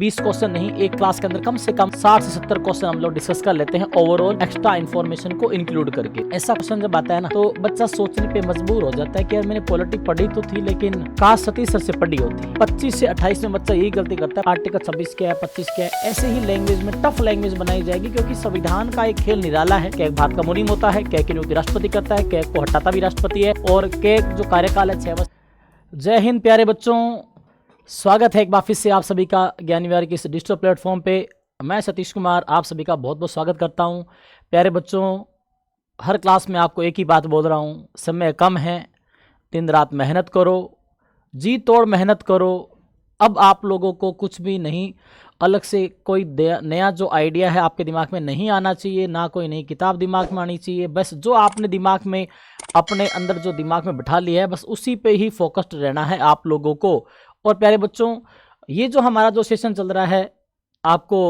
20 question नहीं, एक class के अंदर कम से कम 60 से 70 क्वेश्चन हम लोग डिस्कस कर लेते हैं ओवरऑल एक्स्ट्रा इन्फॉर्मेशन को इंक्लूड करके। ऐसा क्वेश्चन जब आता है ना तो बच्चा सोचने पे मजबूर हो जाता है कि यार मैंने पॉलिटी पढ़ी तो थी लेकिन काश सतीश सर से पढ़ी होती। 25 से 28 में बच्चा यही गलती करता है, आर्टिकल 26 क्या है 25 क्या है, ऐसे ही लैंग्वेज में टफ लैंग्वेज बनाई जाएगी क्योंकि संविधान का एक खेल निराला है। क्या भारत का मुनीम होता है, क्या की नियुक्ति राष्ट्रपति करता है, क्या को हटाता भी राष्ट्रपति है और क्या जो कार्यकाल है 6 वर्ष। जय हिंद प्यारे बच्चों, स्वागत है एक बार फिर से आप सभी का ज्ञान विहार के इस डिजिटल प्लेटफॉर्म पे। मैं सतीश कुमार आप सभी का बहुत बहुत स्वागत करता हूं। प्यारे बच्चों, हर क्लास में आपको एक ही बात बोल रहा हूं, समय कम है, दिन रात मेहनत करो, जी तोड़ मेहनत करो। अब आप लोगों को कुछ भी नहीं अलग से कोई नया जो आइडिया है आपके दिमाग में नहीं आना चाहिए, ना कोई नई किताब दिमाग में आनी चाहिए। बस जो आपने दिमाग में अपने अंदर जो दिमाग में बिठा लिया है बस उसी पे ही फोकस्ड रहना है आप लोगों को। और प्यारे बच्चों, ये जो हमारा जो सेशन चल रहा है आपको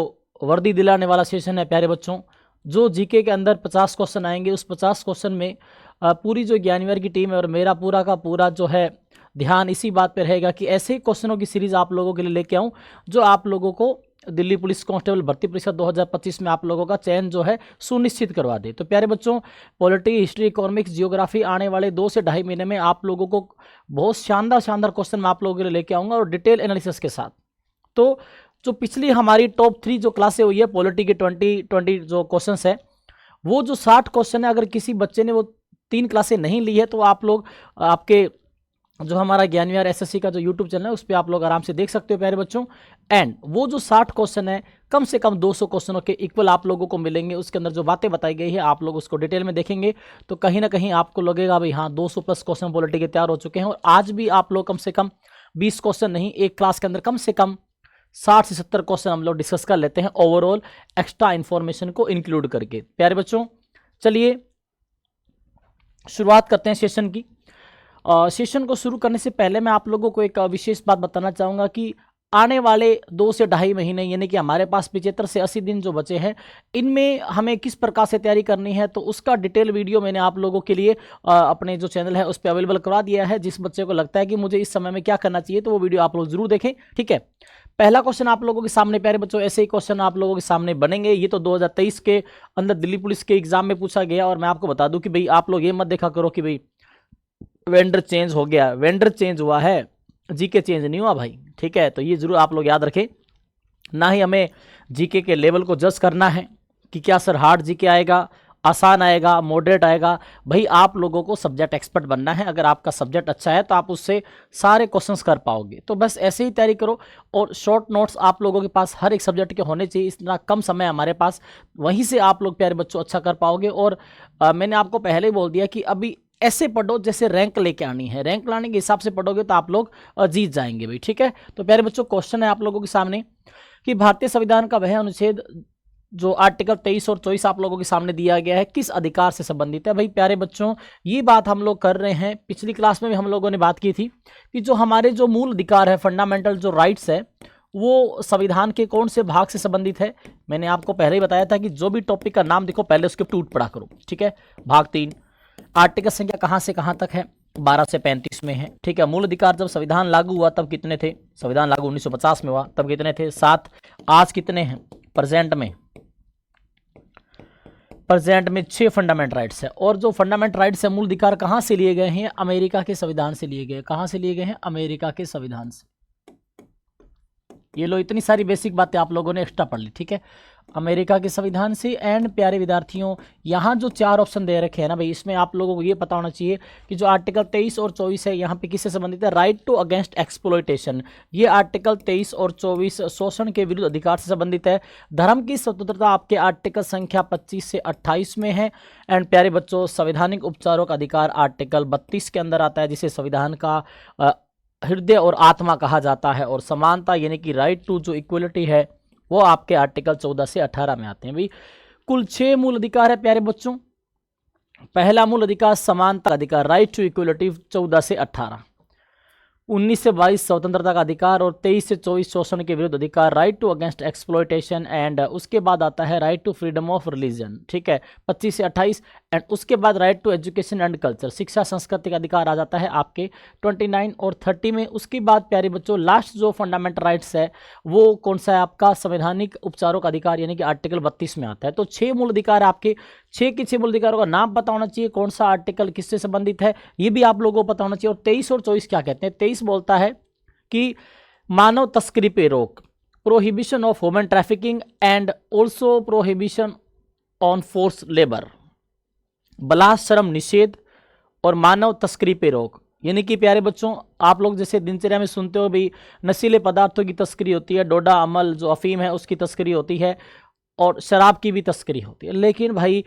वर्दी दिलाने वाला सेशन है। प्यारे बच्चों, जो जीके के अंदर 50 क्वेश्चन आएंगे उस 50 क्वेश्चन में पूरी जो ज्ञान विहार की टीम है और मेरा पूरा का पूरा जो है ध्यान इसी बात पे रहेगा कि ऐसे क्वेश्चनों की सीरीज आप लोगों के लिए लेके आऊं जो आप लोगों को दिल्ली पुलिस कांस्टेबल भर्ती परीक्षा 2025 में आप लोगों का चयन जो है सुनिश्चित करवा दे। तो प्यारे बच्चों, पॉलिटी, हिस्ट्री, इकोनॉमिक्स, जियोग्राफी आने वाले 2 से ढाई महीने में आप लोगों को बहुत शानदार क्वेश्चन मैं आप लोगों के लिए लेके आऊँगा और डिटेल एनालिसिस के साथ। तो जो पिछली हमारी टॉप 3 जो क्लासें हुई है पॉलिटी के 20 जो क्वेश्चन है, वो जो 60 क्वेश्चन है, अगर किसी बच्चे ने वो 3 क्लासें नहीं ली है तो आप लोग आपके जो हमारा ज्ञान विहार एसएससी का जो यूट्यूब चैनल है उस पर आप लोग आराम से देख सकते हो प्यारे बच्चों। एंड वो जो 60 क्वेश्चन है कम से कम 200 क्वेश्चनों के इक्वल आप लोगों को मिलेंगे। उसके अंदर जो बातें बताई गई है आप लोग उसको डिटेल में देखेंगे तो कहीं ना कहीं आपको लगेगा भाई हाँ 200 प्लस क्वेश्चन पॉलिटी के तैयार हो चुके हैं। और आज भी आप लोग कम से कम 20 क्वेश्चन नहीं, एक क्लास के अंदर कम से कम 60 से 70 क्वेश्चन हम लोग डिस्कस कर लेते हैं ओवरऑल एक्स्ट्रा इन्फॉर्मेशन को इंक्लूड करके। प्यारे बच्चों, चलिए शुरुआत करते हैं सेशन की। सेशन को शुरू करने से पहले मैं आप लोगों को एक विशेष बात बताना चाहूँगा कि आने वाले 2 से ढाई महीने यानी कि हमारे पास 75 से 80 दिन जो बचे हैं इनमें हमें किस प्रकार से तैयारी करनी है तो उसका डिटेल वीडियो मैंने आप लोगों के लिए अपने जो चैनल है उस पर अवेलेबल करवा दिया है। जिस बच्चे को लगता है कि मुझे इस समय में क्या करना चाहिए तो वो वीडियो आप लोग जरूर देखें, ठीक है। पहला क्वेश्चन आप लोगों के सामने प्यारे बच्चों, ऐसे ही क्वेश्चन आप लोगों के सामने बनेंगे। ये तो 2023 के अंदर दिल्ली पुलिस के एग्जाम में पूछा गया और मैं आपको बता दूं कि भाई आप लोग ये मत देखा करो कि भाई वेंडर चेंज हो गया, वेंडर चेंज हुआ है, जीके चेंज नहीं हुआ भाई, ठीक है। तो ये जरूर आप लोग याद रखें। ना ही हमें जीके के लेवल को जज करना है कि क्या सर हार्ड जीके आएगा, आसान आएगा, मॉडरेट आएगा। भाई आप लोगों को सब्जेक्ट एक्सपर्ट बनना है। अगर आपका सब्जेक्ट अच्छा है तो आप उससे सारे क्वेश्चंस कर पाओगे। तो बस ऐसे ही तैयारी करो और शॉर्ट नोट्स आप लोगों के पास हर एक सब्जेक्ट के होने चाहिए। इतना कम समय हमारे पास, वहीं से आप लोग प्यारे बच्चों अच्छा कर पाओगे। और मैंने आपको पहले ही बोल दिया कि अभी ऐसे पढ़ो जैसे रैंक लेके आनी है, रैंक लाने के हिसाब से पढ़ोगे तो आप लोग जीत जाएंगे भाई, ठीक है। तो प्यारे बच्चों, क्वेश्चन है आप लोगों के सामने कि भारतीय संविधान का वह अनुच्छेद जो आर्टिकल 23 और 24 आप लोगों के सामने दिया गया है किस अधिकार से संबंधित है। भाई प्यारे बच्चों, ये बात हम लोग कर रहे हैं, पिछली क्लास में भी हम लोगों ने बात की थी कि जो हमारे जो मूल अधिकार है, फंडामेंटल जो राइट्स है, वो संविधान के कौन से भाग से संबंधित है। मैंने आपको पहले ही बताया था कि जो भी टॉपिक का नाम देखो पहले उसके टूट पड़ा करो, ठीक है। भाग 3, आर्टिकल संख्या कहां से कहां तक है, 12 से 35 में है, ठीक है। मूल अधिकार जब संविधान लागू हुआ तब कितने थे, संविधान लागू 1950 में हुआ तब कितने थे, 7। आज कितने हैं प्रेजेंट में, प्रेजेंट में 6 फंडामेंट राइट्स है। और जो फंडामेंट राइट्स है, मूल अधिकार कहां से लिए गए हैं, अमेरिका के संविधान से लिए गए। कहां से लिए गए हैं, अमेरिका के संविधान से। ये लो, इतनी सारी बेसिक बातें आप लोगों ने एक्स्ट्रा पढ़ ली, ठीक है, अमेरिका के संविधान से। एंड प्यारे विद्यार्थियों, यहाँ जो 4 ऑप्शन दे रखे हैं ना भाई, इसमें आप लोगों को ये पता होना चाहिए कि जो आर्टिकल 23 और 24 है यहाँ पे किससे संबंधित है, राइट टू अगेंस्ट एक्सप्लॉयटेशन। ये आर्टिकल 23 और 24 शोषण के विरुद्ध अधिकार से संबंधित है। धर्म की स्वतंत्रता आपके आर्टिकल संख्या 25 से 28 में है। एंड प्यारे बच्चों, संवैधानिक उपचारों का अधिकार आर्टिकल 32 के अंदर आता है, जिसे संविधान का हृदय और आत्मा कहा जाता है। और समानता यानी कि राइट टू जो इक्वलिटी है वो आपके आर्टिकल 14 से 18 में आते हैं। भाई कुल 6 मूल अधिकार है प्यारे बच्चों। पहला मूल अधिकार समानता अधिकार, राइट टू इक्वलिटी, 14 से 18। 19 से 22 स्वतंत्रता का अधिकार और 23 से 24 शोषण के विरुद्ध अधिकार, right to against exploitation, and उसके बाद आता है right to freedom of religion, ठीक है 25 से 28, एंड उसके बाद right to education and culture, शिक्षा संस्कृति का अधिकार आ जाता है आपके 29 और 30 में। उसके बाद प्यारे बच्चों लास्ट जो फंडामेंटल राइट्स है वो कौन सा है आपका, संवैधानिक उपचारों का अधिकार यानी कि आर्टिकल 32 में आता है। तो 6 मूल अधिकार आपके, 6 के 6 मूल अधिकारों का नाम पता होना चाहिए, कौन सा आर्टिकल किससे संबंधित है ये भी आप लोगों को पता होना चाहिए। और 23 और 24 क्या कहते हैं, 23 बोलता है कि मानव तस्करी पे रोक, prohibition of human trafficking and also prohibition on force labour, बलात्कार श्रम निषेध और मानव तस्करी पे रोक। यानी कि प्यारे बच्चों आप लोग जैसे दिनचर्या में सुनते हो भाई नशीले पदार्थों की तस्करी होती है, डोडा अमल जो अफीम है उसकी तस्करी होती है और शराब की भी तस्करी होती है, लेकिन भाई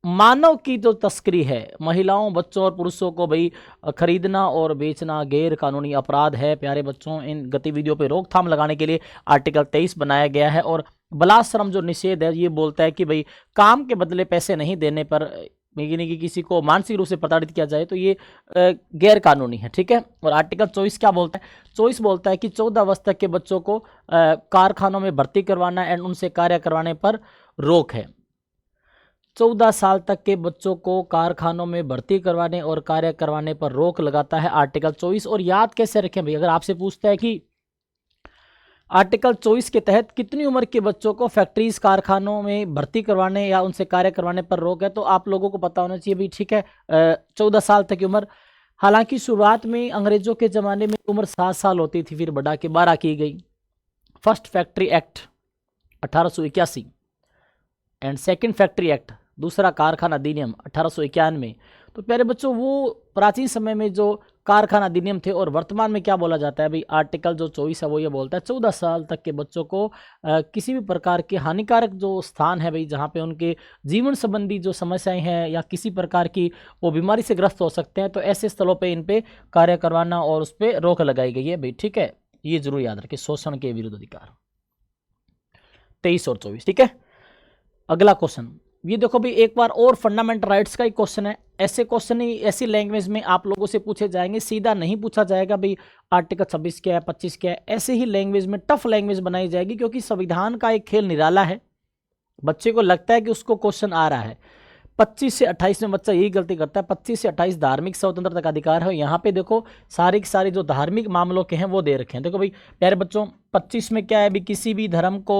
मानव की जो तस्करी है, महिलाओं बच्चों और पुरुषों को भाई खरीदना और बेचना गैर कानूनी अपराध है। प्यारे बच्चों इन गतिविधियों पर रोकथाम लगाने के लिए आर्टिकल 23 बनाया गया है। और बलात्कार श्रम जो निषेध है ये बोलता है कि भाई काम के बदले पैसे नहीं देने पर यानी कि किसी को मानसिक रूप से प्रताड़ित किया जाए तो ये गैर कानूनी है, ठीक है। और आर्टिकल 24 क्या बोलता है, 24 बोलता है कि 14 वर्ष तक के बच्चों को कारखानों में भर्ती करवाना एंड उनसे कार्य करवाने पर रोक है। 14 साल तक के बच्चों को कारखानों में भर्ती करवाने और कार्य करवाने पर रोक लगाता है आर्टिकल 24। और याद कैसे रखें भाई, अगर आपसे पूछता है कि आर्टिकल 24 के तहत कितनी उम्र के बच्चों को फैक्ट्रीज कारखानों में भर्ती करवाने या उनसे कार्य करवाने पर रोक है, तो आप लोगों को पता होना चाहिए भाई, ठीक है 14 साल तक की उम्र। हालांकि शुरुआत में अंग्रेजों के ज़माने में उम्र 7 साल होती थी, फिर बढ़ा के 12 की गई। First factory act 1881 and second factory act दूसरा कारखाना अधिनियम 1891। तो प्यारे बच्चों वो प्राचीन समय में जो कारखाना अधिनियम थे और वर्तमान में क्या बोला जाता है भाई, आर्टिकल जो 24 है वो ये बोलता है 14 साल तक के बच्चों को किसी भी प्रकार के हानिकारक जो स्थान है भाई जहाँ पे उनके जीवन संबंधी जो समस्याएं हैं या किसी प्रकार की वो बीमारी से ग्रस्त हो सकते हैं, तो ऐसे स्थलों पे इन पे कार्य करवाना और उस पर रोक लगाई गई है भाई, ठीक है। ये जरूर याद रखें, शोषण के विरुद्ध अधिकार 23 और 24, ठीक है। अगला क्वेश्चन ये देखो भाई, एक बार और फंडामेंटल राइट्स का ही क्वेश्चन है। ऐसे क्वेश्चन ही ऐसी लैंग्वेज में आप लोगों से पूछे जाएंगे, सीधा नहीं पूछा जाएगा भाई आर्टिकल 26 क्या है 25 क्या है, ऐसे ही लैंग्वेज में टफ लैंग्वेज बनाई जाएगी, क्योंकि संविधान का एक खेल निराला है। बच्चे को लगता है कि उसको क्वेश्चन आ रहा है। 25 से 28 में बच्चा यही गलती करता है। 25 से 28 धार्मिक स्वतंत्रता का अधिकार है। यहाँ पे देखो सारे के सारे जो धार्मिक मामलों के हैं वो दे रखे हैं। देखो भाई प्यारे बच्चों 25 में क्या है भाई, किसी भी धर्म को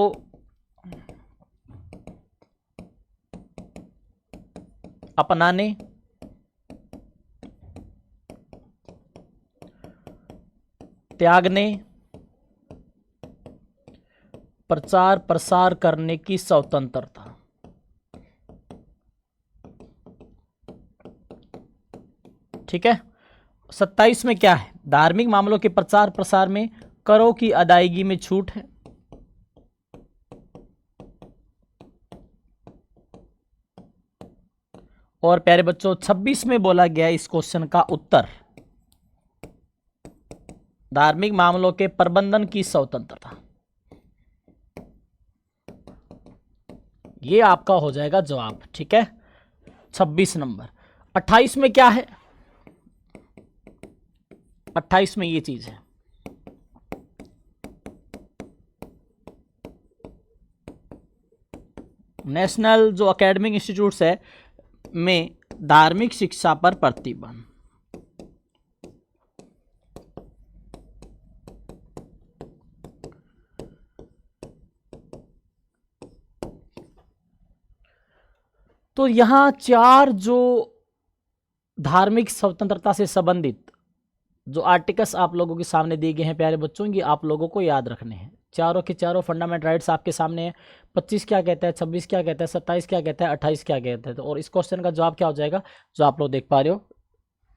अपनाने, त्यागने, प्रचार प्रसार करने की स्वतंत्रता, ठीक है। 27 में क्या है, धार्मिक मामलों के प्रचार प्रसार में करों की अदायगी में छूट है। और प्यारे बच्चों 26 में बोला गया इस क्वेश्चन का उत्तर, धार्मिक मामलों के प्रबंधन की स्वतंत्रता। ये आपका हो जाएगा जवाब, ठीक है 26 नंबर। 28 में क्या है, 28 में ये चीज है, नेशनल जो एकेडमिक इंस्टीट्यूट्स है में धार्मिक शिक्षा पर प्रतिबंध। तो यहां 4 जो धार्मिक स्वतंत्रता से संबंधित जो आर्टिकल्स आप लोगों के सामने दिए गए हैं प्यारे बच्चों, ये आप लोगों को याद रखने हैं। चारों के चारों फंडामेंटल राइट्स आपके सामने हैं। 25 क्या कहता है, 26 क्या कहता है, 27 क्या कहता है, 28 क्या कहता है। तो और इस क्वेश्चन का जवाब क्या हो जाएगा, जो आप लोग देख पा रहे हो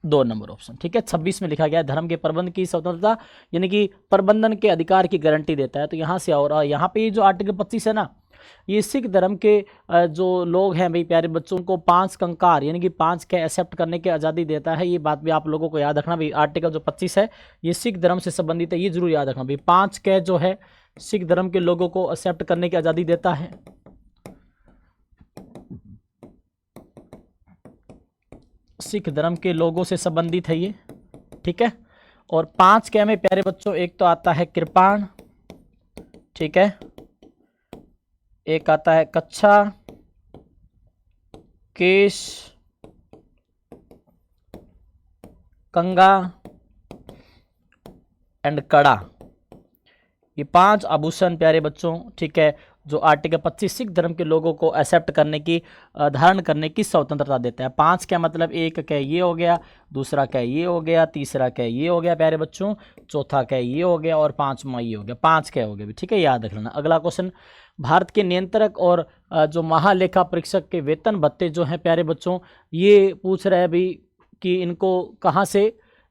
2 नंबर ऑप्शन, ठीक है। 26 में लिखा गया है धर्म के प्रबंध की स्वतंत्रता, यानी कि प्रबंधन के अधिकार की गारंटी देता है। तो यहाँ से और यहाँ पे जो आर्टिकल 25 है ना, ये सिख धर्म के जो लोग हैं भाई प्यारे बच्चों को 5 कंकार यानी कि 5 के एक्सेप्ट करने की आज़ादी देता है। ये बात भी आप लोगों को याद रखना भाई, आर्टिकल जो 25 है ये सिख धर्म से संबंधित है, ये जरूर याद रखना भाई। 5 के जो है सिख धर्म के लोगों को एक्सेप्ट करने की आज़ादी देता है। सिख धर्म के लोगों से संबंधित है ये, ठीक है। और 5 क में प्यारे बच्चों एक तो आता है कृपाण, ठीक है, एक आता है कच्छा, केश, कंगा एंड कड़ा। ये 5 आभूषण प्यारे बच्चों, ठीक है, जो आर्टिकल 25 सिख धर्म के लोगों को एक्सेप्ट करने की, धारण करने की स्वतंत्रता देता है। 5 क्या मतलब, एक कै ये हो गया, दूसरा कै ये हो गया, तीसरा कै ये हो गया प्यारे बच्चों, चौथा कै ये हो गया और 5वां ये हो गया। 5 कै हो गए भी, ठीक है, याद रख लेना। अगला क्वेश्चन, भारत के नियंत्रक और जो महालेखा परीक्षक के वेतन भत्ते जो हैं प्यारे बच्चों, ये पूछ रहे हैं भी कि इनको कहाँ से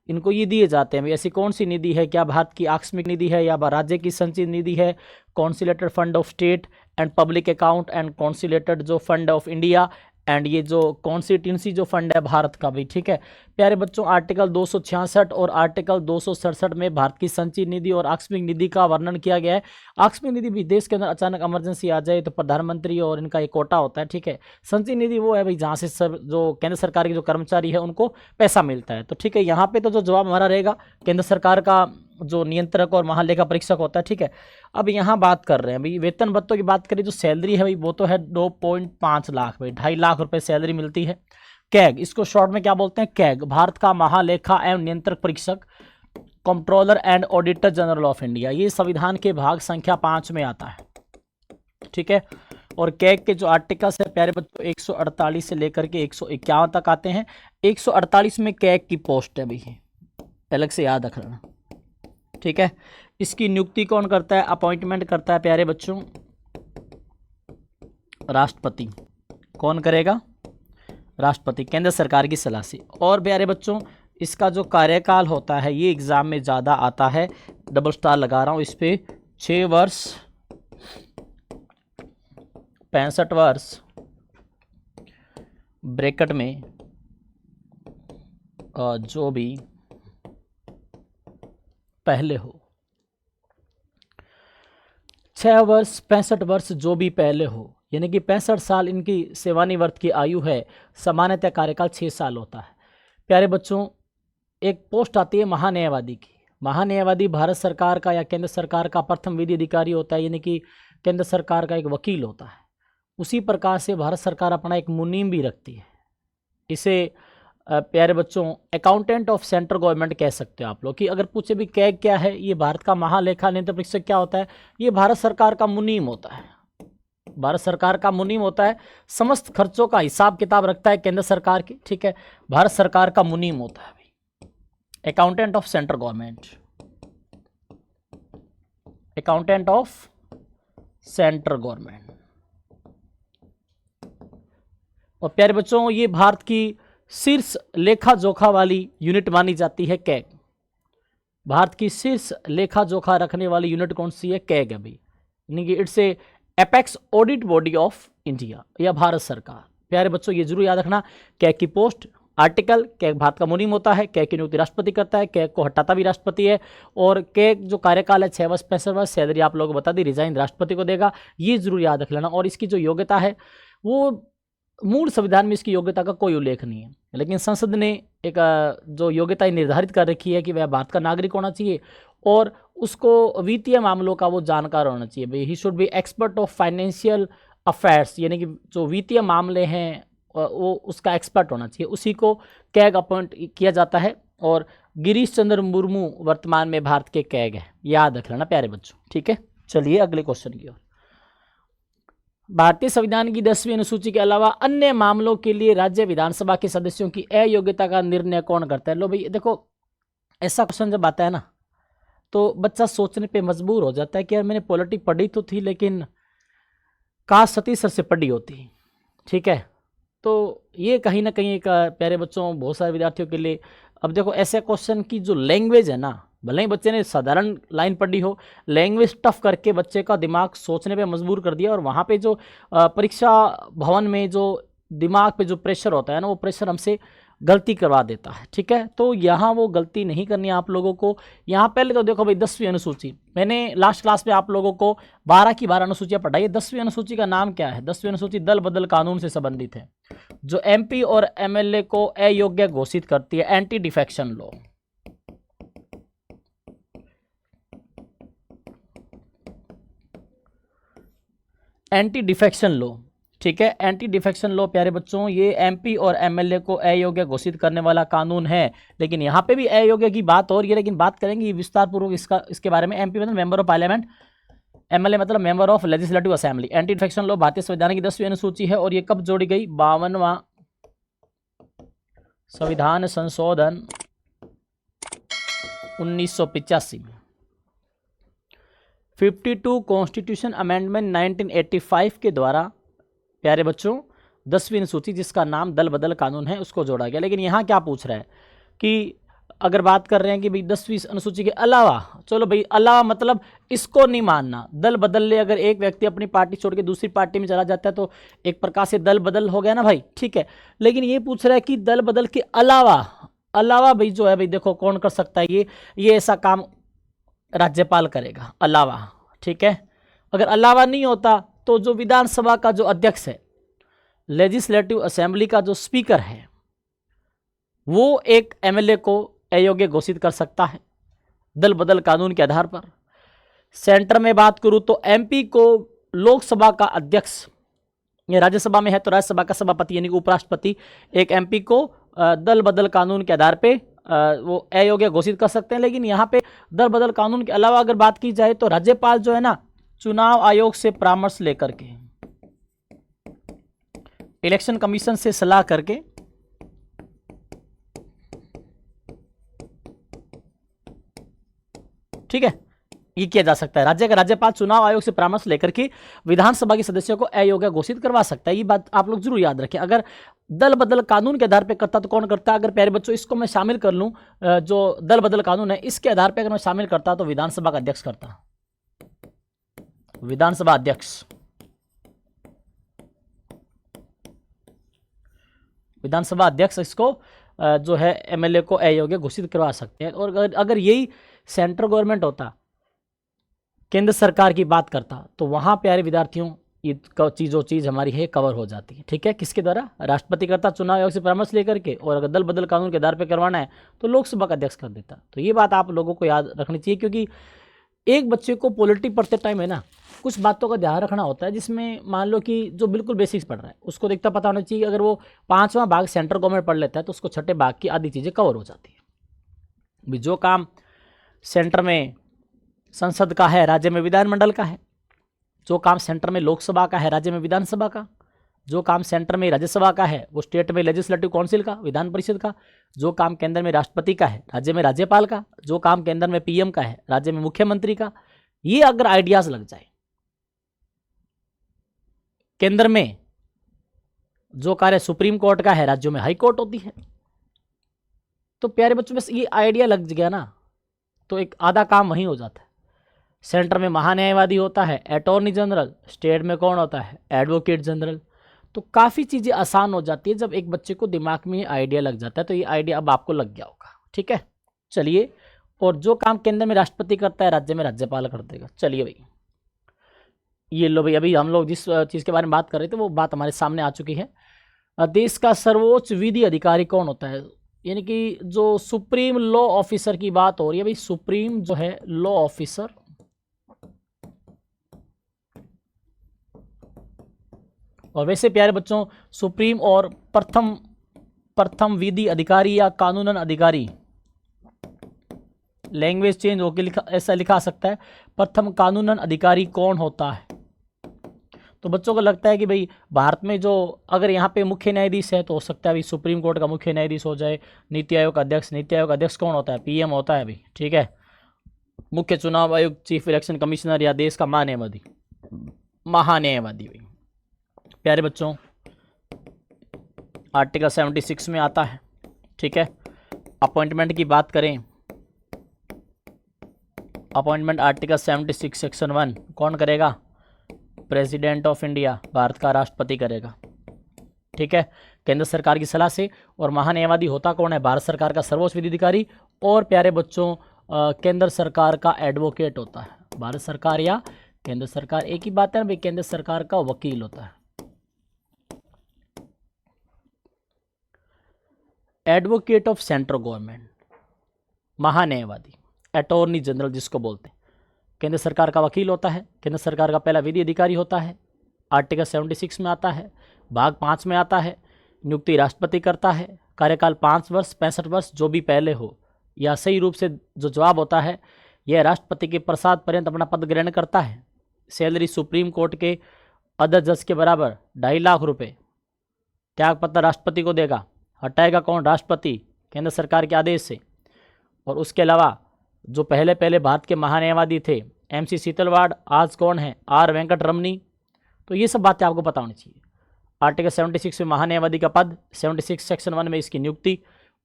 इनको ये दिए जाते हैं। ऐसी कौन सी निधि है, क्या भारत की आकस्मिक निधि है या राज्य की संचित निधि है, consolidated fund of state and public account and consolidated जो फंड ऑफ इंडिया एंड ये जो कॉन्स्टिट्यूंसी जो फंड है भारत का भी, ठीक है प्यारे बच्चों। आर्टिकल 266 और आर्टिकल 267 में भारत की संचित निधि और आकस्मिक निधि का वर्णन किया गया है। आकस्मिक निधि भी देश के अंदर अचानक इमरजेंसी आ जाए तो प्रधानमंत्री और इनका एक कोटा होता है, ठीक है। संचित निधि वो है भाई जहाँ से सब जो केंद्र सरकार के जो कर्मचारी है उनको पैसा मिलता है, तो ठीक है। यहाँ पे तो जो जवाब हमारा रहेगा केंद्र सरकार का जो नियंत्रक और महालेखा परीक्षक होता है, ठीक है। अब यहाँ बात कर रहे हैं भाई वेतन भत्तों की बात करें, जो सैलरी है भाई वो तो है 2.5 लाख भाई, 2.5 लाख रुपए सैलरी मिलती है। कैग, इसको शॉर्ट में क्या बोलते हैं, कैग, भारत का महालेखा एवं नियंत्रक परीक्षक, controller and auditor general of India. ये संविधान के भाग संख्या 5 में आता है, ठीक है। और कैग के जो आर्टिकल्स है प्यारे बच्चों 148 से लेकर के 151 तक आते हैं। 148 में कैग की पोस्ट है भाई, अलग से याद रख लेना, ठीक है। इसकी नियुक्ति कौन करता है, अपॉइंटमेंट करता है प्यारे बच्चों राष्ट्रपति। कौन करेगा, राष्ट्रपति, केंद्र सरकार की सलाह से। और प्यारे बच्चों इसका जो कार्यकाल होता है ये एग्जाम में ज़्यादा आता है, डबल स्टार लगा रहा हूँ इस पे, 6 वर्ष 65 वर्ष ब्रैकेट में जो भी पहले हो, 6 वर्ष 65 वर्ष जो भी पहले हो, यानी कि 65 साल इनकी सेवानिवृत्त की आयु है। सामान्यतः कार्यकाल 6 साल होता है प्यारे बच्चों। एक पोस्ट आती है महान्यायवादी की। महान्यायवादी भारत सरकार का या केंद्र सरकार का प्रथम विधि अधिकारी होता है, यानी कि केंद्र सरकार का एक वकील होता है। उसी प्रकार से भारत सरकार अपना एक मुनीम भी रखती है। इसे प्यारे बच्चों अकाउंटेंट ऑफ सेंट्रल गवर्नमेंट कह सकते हो आप लोग। कि अगर पूछे भी कैग क्या है, ये भारत का महालेखा नियंत्रक परीक्षक क्या होता है, ये भारत सरकार का मुनीम होता है। भारत सरकार का मुनीम होता है, समस्त खर्चों का हिसाब किताब रखता है केंद्र सरकार की, ठीक है। भारत सरकार का मुनीम होता है भाई, accountant of central government, accountant of central government. और प्यारे बच्चों ये भारत की शीर्ष लेखा जोखा वाली यूनिट मानी जाती है कैग। भारत की शीर्ष लेखा जोखा रखने वाली यूनिट कौन सी है, कैग है भाई, यानी कि it's a apex audit body of India या भारत सरकार। प्यारे बच्चों ये जरूर याद रखना, कैग की पोस्ट आर्टिकल, कैग भारत का मुनीम होता है, कैग की नियुक्ति राष्ट्रपति करता है, कैग को हटाता भी राष्ट्रपति है। और कैग जो कार्यकाल है 6 वर्ष 65 वर्ष, सैलरी आप लोगों को बता दी, रिजाइन राष्ट्रपति को देगा, ये जरूर याद रख लेना। और इसकी जो योग्यता है वो मूल संविधान में इसकी योग्यता का कोई उल्लेख नहीं है, लेकिन संसद ने एक जो योग्यता निर्धारित कर रखी है कि वह भारत का नागरिक होना चाहिए और उसको वित्तीय मामलों का वो जानकार होना चाहिए भाई। He should be expert of financial affairs, यानी कि जो वित्तीय मामले हैं वो उसका एक्सपर्ट होना चाहिए, उसी को कैग अपॉइंट किया जाता है। और गिरीश चंद्र मुर्मू वर्तमान में भारत के कैग है, याद रख लेना प्यारे बच्चों, ठीक है। चलिए अगले क्वेश्चन की ओर। भारतीय संविधान की 10वीं अनुसूची के अलावा अन्य मामलों के लिए राज्य विधानसभा के सदस्यों की अयोग्यता का निर्णय कौन करता है। लो भाई देखो, ऐसा क्वेश्चन जब आता है ना तो बच्चा सोचने पे मजबूर हो जाता है कि यार मैंने पॉलिटिक्स पढ़ी तो थी, लेकिन काश सतीश सर से पढ़ी होती, ठीक है। तो ये कहीं ना कहीं एक प्यारे बच्चों बहुत सारे विद्यार्थियों के लिए, अब देखो ऐसे क्वेश्चन की जो लैंग्वेज है ना, भले ही बच्चे ने साधारण लाइन पढ़ी हो, लैंग्वेज टफ करके बच्चे का दिमाग सोचने पे मजबूर कर दिया। और वहाँ पे जो परीक्षा भवन में जो दिमाग पे जो प्रेशर होता है ना, वो प्रेशर हमसे गलती करवा देता है, ठीक है। तो यहाँ वो गलती नहीं करनी है आप लोगों को। यहाँ पहले तो देखो भाई 10वीं अनुसूची, मैंने लास्ट क्लास में आप लोगों को 12 की 12 अनुसूचियाँ पढ़ाई है। 10वीं अनुसूची का नाम क्या है, 10वीं अनुसूची दल बदल कानून से संबंधित है, जो MP और MLA को अयोग्य घोषित करती है, anti defection law. Anti defection law, ठीक है। एंटी डिफेक्शन लॉ प्यारे बच्चों ये एमपी और एमएलए को अयोग्य घोषित करने वाला कानून है, लेकिन यहाँ पे भी अयोग्य की बात हो रही है, लेकिन बात करेंगे विस्तार पूर्वक इसके बारे में। एमपी मतलब मेंबर ऑफ पार्लियामेंट, एमएलए मतलब member of legislative assembly. Anti defection law भारतीय संविधान की 10वीं अनुसूची है और ये कब जोड़ी गई? 52वां संविधान संशोधन 1985 में। 52 कॉन्स्टिट्यूशन अमेंडमेंट 1985 के द्वारा प्यारे बच्चों 10वीं अनुसूची जिसका नाम दल बदल कानून है उसको जोड़ा गया। लेकिन यहाँ क्या पूछ रहा है कि अगर बात कर रहे हैं कि भाई 10वीं अनुसूची के अलावा, चलो भाई अलावा मतलब इसको नहीं मानना, दल बदल ले, अगर एक व्यक्ति अपनी पार्टी छोड़ के दूसरी पार्टी में चला जाता है तो एक प्रकार से दल बदल हो गया ना भाई, ठीक है। लेकिन ये पूछ रहा है कि दल बदल के अलावा भाई जो है भाई देखो कौन कर सकता है ये ऐसा काम राज्यपाल करेगा, अलावा, ठीक है। अगर अलावा नहीं होता तो जो विधानसभा का जो अध्यक्ष है, लेजिस्लेटिव असेंबली का जो स्पीकर है, वो एक एमएलए को अयोग्य घोषित कर सकता है दल बदल कानून के आधार पर। सेंटर में बात करूं तो एमपी को लोकसभा का अध्यक्ष, ये राज्यसभा में है तो राज्यसभा का सभापति यानी उपराष्ट्रपति एक एमपी को दल बदल कानून के आधार पे वो अयोग्य घोषित कर सकते हैं। लेकिन यहाँ पे दल बदल कानून के अलावा अगर बात की जाए तो राज्यपाल जो है ना चुनाव आयोग से परामर्श लेकर के, इलेक्शन कमीशन से सलाह करके ठीक है ये किया जा सकता है। राज्य का राज्यपाल चुनाव आयोग से परामर्श लेकर के विधानसभा के सदस्यों को अयोग्य घोषित करवा सकता है। ये बात आप लोग जरूर याद रखें। अगर दल बदल कानून के आधार पे करता तो कौन करता? अगर प्यारे बच्चों इसको मैं शामिल कर लूं, जो दल बदल कानून है इसके आधार पे अगर मैं शामिल करता तो विधानसभा का अध्यक्ष करता, विधानसभा अध्यक्ष, विधानसभा अध्यक्ष इसको जो है एमएलए को अयोग्य घोषित करवा सकते हैं। और अगर यही सेंट्रल गवर्नमेंट होता, केंद्र सरकार की बात करता, तो वहां प्यारे विद्यार्थियों ये जो चीज हमारी है कवर हो जाती है, ठीक है। किसके द्वारा? राष्ट्रपति करता चुनाव आयोग से परामर्श लेकर के, और अगर दल बदल कानून के आधार पर करवाना है तो लोकसभा का अध्यक्ष कर देता। तो ये बात आप लोगों को याद रखनी चाहिए, क्योंकि एक बच्चे को पॉलिटी पढ़ते टाइम है ना कुछ बातों का ध्यान रखना होता है, जिसमें मान लो कि जो बिल्कुल बेसिक्स पढ़ रहा है उसको देखता पता होना चाहिए। अगर वो 5वां भाग सेंट्रल गवर्नमेंट पढ़ लेता है तो उसको 6ठे भाग की आधी चीज़ें कवर हो जाती है। जो काम सेंटर में संसद का है राज्य में विधानमंडल का है, जो काम सेंटर में लोकसभा का है राज्य में विधानसभा का, जो काम सेंटर में राज्यसभा का है वो स्टेट में लेजिस्लेटिव काउंसिल का, विधान परिषद का, जो काम केंद्र में राष्ट्रपति का है राज्य में राज्यपाल का, जो काम केंद्र में पीएम का है राज्य में मुख्यमंत्री का, ये अगर आइडियाज लग जाए, केंद्र में जो कार्य सुप्रीम कोर्ट का है राज्यों में हाई कोर्ट होती है, तो प्यारे बच्चों बस ये आइडिया लग गया ना तो एक आधा काम वहीं हो जाता है। सेंटर में महान्यायवादी होता है अटॉर्नी जनरल, स्टेट में कौन होता है? Advocate general. तो काफ़ी चीज़ें आसान हो जाती है जब एक बच्चे को दिमाग में ये आइडिया लग जाता है। तो ये आइडिया अब आपको लग गया होगा, ठीक है। चलिए, और जो काम केंद्र में राष्ट्रपति करता है राज्य में राज्यपाल कर देगा। चलिए भाई, ये लो भाई, अभी हम लोग जिस चीज़ के बारे में बात कर रहे थे वो बात हमारे सामने आ चुकी है। देश का सर्वोच्च विधि अधिकारी कौन होता है? यानी कि जो सुप्रीम लॉ ऑफिसर की बात हो रही है भाई, सुप्रीम जो है लॉ ऑफिसर, और वैसे प्यारे बच्चों सुप्रीम और प्रथम विधि अधिकारी या कानूनन अधिकारी, लैंग्वेज चेंज होकर ऐसा लिखा सकता है, प्रथम कानूनन अधिकारी कौन होता है? तो बच्चों को लगता है कि भाई भारत में जो अगर यहाँ पे मुख्य न्यायाधीश है तो हो सकता है भाई सुप्रीम कोर्ट का मुख्य न्यायाधीश हो जाए। नीति आयोग का अध्यक्ष, नीति आयोग का अध्यक्ष कौन होता है? पीएम होता है भाई, ठीक है। मुख्य चुनाव आयोग, चीफ इलेक्शन कमिश्नर या देश का महान्यायवादी भाई। प्यारे बच्चों आर्टिकल 76 में आता है, ठीक है। अपॉइंटमेंट की बात करें, अपॉइंटमेंट आर्टिकल 76 सेक्शन 1 कौन करेगा? प्रेसिडेंट ऑफ इंडिया, भारत का राष्ट्रपति करेगा, ठीक है, केंद्र सरकार की सलाह से। और महान्यायवादी होता कौन है? भारत सरकार का सर्वोच्च विधि अधिकारी, और प्यारे बच्चों केंद्र सरकार का एडवोकेट होता है। भारत सरकार या केंद्र सरकार एक ही बात है ना भाई, केंद्र सरकार का वकील होता है। एडवोकेट ऑफ सेंट्रल गवर्नमेंट, महान्यायवादी, अटॉर्नी जनरल जिसको बोलते हैं, केंद्र सरकार का वकील होता है, केंद्र सरकार का पहला विधि अधिकारी होता है, आर्टिकल 76 में आता है, भाग 5 में आता है। नियुक्ति राष्ट्रपति करता है, कार्यकाल 5 वर्ष 65 वर्ष जो भी पहले हो, या सही रूप से जो जवाब होता है, यह राष्ट्रपति के प्रसाद पर्यंत अपना पद ग्रहण करता है। सैलरी सुप्रीम कोर्ट के अध्यक्ष जज के बराबर 2.5 लाख रुपए त्याग पत्र राष्ट्रपति को देगा। हटाएगा कौन? राष्ट्रपति, केंद्र सरकार के आदेश से। और उसके अलावा जो पहले पहले भारत के महान्यायवादी थे, MC शीतलवाड़, आज कौन है? R वेंकट रमनी। तो ये सब बातें आपको पता होनी चाहिए। आर्टिकल 76 में महान्यायवादी का पद, 76 सेक्शन 1 में इसकी नियुक्ति,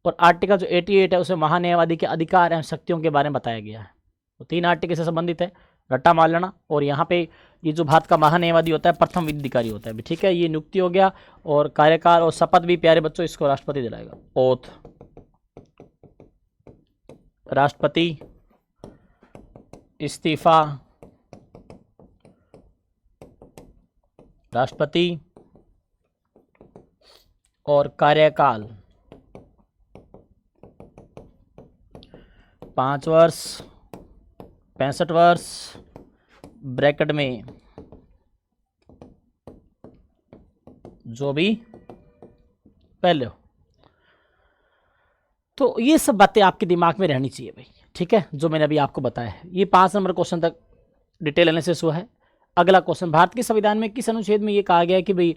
और आर्टिकल जो 88 है उसमें महान्यायवादी के अधिकार एवं शक्तियों के बारे में बताया गया है। तो 3 आर्टिकल से संबंधित है, रट्टा मार लेना। और यहाँ पे ये जो भारत का महान्यायवादी होता है प्रथम विधि अधिकारी होता है भी, ठीक है। ये नियुक्ति हो गया, और कार्यकाल और शपथ भी प्यारे बच्चों इसको राष्ट्रपति दिलाएगा। ओथ, राष्ट्रपति, इस्तीफा, राष्ट्रपति और कार्यकाल 5 वर्ष 65 वर्ष ब्रैकेट में जो भी पहले हो। तो ये सब बातें आपके दिमाग में रहनी चाहिए भाई, ठीक है, जो मैंने अभी आपको बताया है। ये 5 नंबर क्वेश्चन तक डिटेल एनालिसिस हुआ है। अगला क्वेश्चन, भारत के संविधान में किस अनुच्छेद में ये कहा गया है कि भाई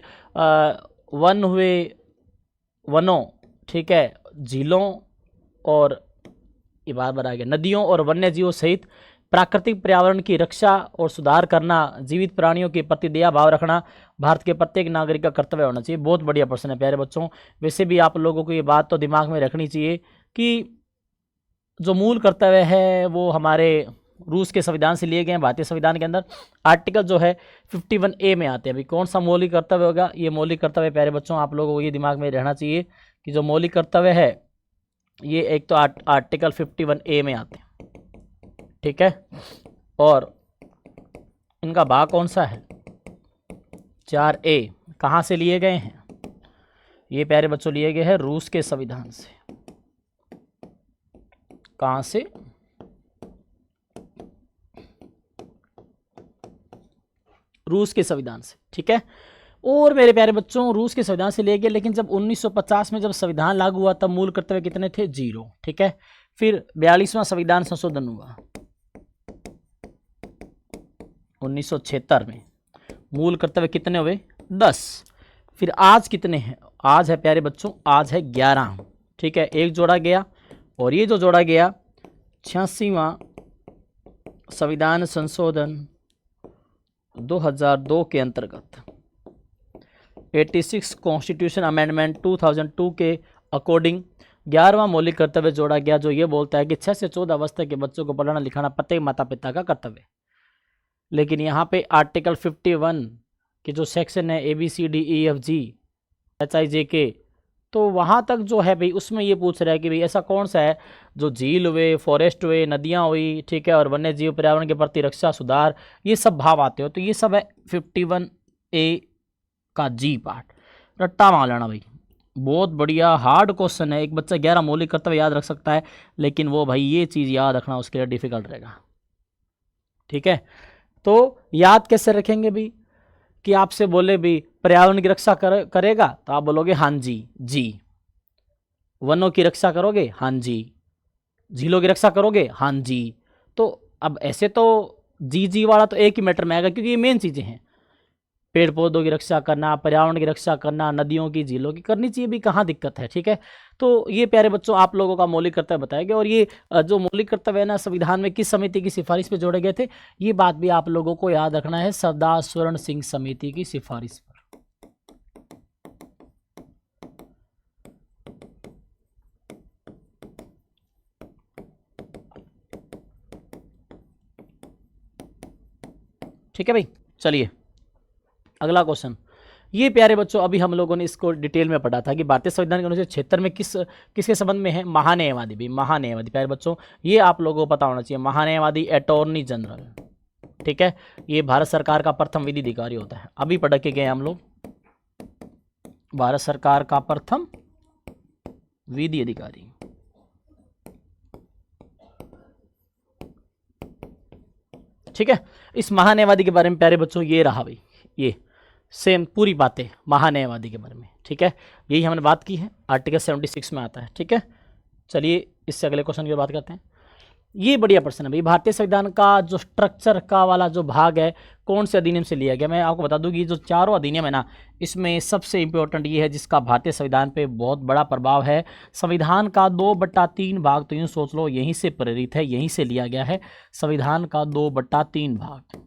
वन हुए, वनों, ठीक है, झीलों और ये बार आ गया, नदियों और वन्य जीवों सहित प्राकृतिक पर्यावरण की रक्षा और सुधार करना, जीवित प्राणियों के प्रति दया भाव रखना भारत के प्रत्येक नागरिक का कर्तव्य होना चाहिए। बहुत बढ़िया प्रश्न है प्यारे बच्चों। वैसे भी आप लोगों को ये बात तो दिमाग में रखनी चाहिए कि जो मूल कर्तव्य है वो हमारे रूस के संविधान से लिए गए हैं। भारतीय संविधान के अंदर आर्टिकल जो है 51A में आते हैं। अभी कौन सा मौलिक कर्तव्य होगा? ये मौलिक कर्तव्य प्यारे बच्चों आप लोगों को ये दिमाग में रहना चाहिए कि जो मौलिक कर्तव्य है ये एक तो आर्टिकल 51A में आते हैं, ठीक है। और इनका भाग कौन सा है? 4A। कहाँ से लिए गए हैं? ये प्यारे बच्चों लिए गए हैं रूस के संविधान से। कहाँ से? रूस के संविधान से, ठीक है। और मेरे प्यारे बच्चों रूस के संविधान से ले गए, लेकिन जब 1950 में जब संविधान लागू हुआ तब मूल कर्तव्य कितने थे? 0, ठीक है। फिर 42वां संविधान संशोधन हुआ 1976 में, मूल कर्तव्य कितने हुए? 10। फिर आज कितने हैं? आज है प्यारे बच्चों, आज है 11, ठीक है। एक जोड़ा गया, और ये जो जोड़ा गया 86वां संविधान संशोधन 2002 के अंतर्गत 86 कॉन्स्टिट्यूशन अमेंडमेंट 2002 के अकॉर्डिंग 11वां मौलिक कर्तव्य जोड़ा गया, जो ये बोलता है कि 6 से 14 अवस्था के बच्चों को पढ़ाना लिखाना प्रत्येक माता पिता का कर्तव्य। लेकिन यहाँ पे आर्टिकल 51 के जो सेक्शन है ABCDEFG HIJK, तो वहाँ तक जो है भाई उसमें ये पूछ रहा है कि भाई ऐसा कौन सा है जो झील हुए, फॉरेस्ट हुए, नदियाँ हुई, ठीक है, और वन्य जीव पर्यावरण के प्रति रक्षा सुधार, ये सब भाव आते हो। तो ये सब है 51A का G पार्ट। रट्टा मार लेना भाई, बहुत बढ़िया हार्ड क्वेश्चन है। एक बच्चा 11 मौलिक कर्तव्य याद रख सकता है, लेकिन वो भाई ये चीज़ याद रखना उसके लिए डिफिकल्ट रहेगा, ठीक है। तो याद कैसे रखेंगे भी कि आपसे बोले भी पर्यावरण की रक्षा करेगा तो आप बोलोगे हाँ जी। वनों की रक्षा करोगे? हाँ जी। झीलों की रक्षा करोगे? हाँ जी। तो अब ऐसे तो जी वाला तो एक ही मैटर में आएगा, क्योंकि ये मेन चीज़ें हैं। पेड़ पौधों की रक्षा करना, पर्यावरण की रक्षा करना, नदियों की, झीलों की करनी चाहिए भी, कहाँ दिक्कत है, ठीक है। तो ये प्यारे बच्चों आप लोगों का मौलिक कर्तव्य बताया गया। और ये जो मौलिक कर्तव्य है ना, संविधान में किस समिति की सिफारिश पे जोड़े गए थे, ये बात भी आप लोगों को याद रखना है, सरदार स्वर्ण सिंह समिति की सिफारिश पर। ठीक है भाई, चलिए अगला क्वेश्चन। ये प्यारे बच्चों अभी हम लोगों ने इसको डिटेल में पढ़ा था कि भारतीय संविधान के अनुच्छेद 76 में किसके संबंध में है? महान्यायवादी। भी महान्यायवादी प्यारे बच्चों ये आप लोगों को पता होना चाहिए। महान्यायवादी अटॉर्नी जनरल, ठीक है, ये भारत सरकार का प्रथम विधि अधिकारी होता है। अभी पढ़ के गए हम लोग, भारत सरकार का प्रथम विधि अधिकारी। ठीक है, इस महान्यायवादी के बारे में प्यारे बच्चों ये रहा भाई, ये सेम पूरी बातें महान्यायवादी के बारे में, ठीक है। यही हमने बात की है, आर्टिकल 76 में आता है, ठीक है। चलिए इससे अगले क्वेश्चन की बात करते हैं। ये बढ़िया प्रश्न है भाई, भारतीय संविधान का जो स्ट्रक्चर का वाला जो भाग है कौन से अधिनियम से लिया गया। मैं आपको बता दूं कि जो चारों अधिनियम है ना, इसमें सबसे इंपॉर्टेंट ये है जिसका भारतीय संविधान पे बहुत बड़ा प्रभाव है। संविधान का 2/3 भाग तो यूँ सोच लो यहीं से प्रेरित है, यहीं से लिया गया है। संविधान का 2/3 भाग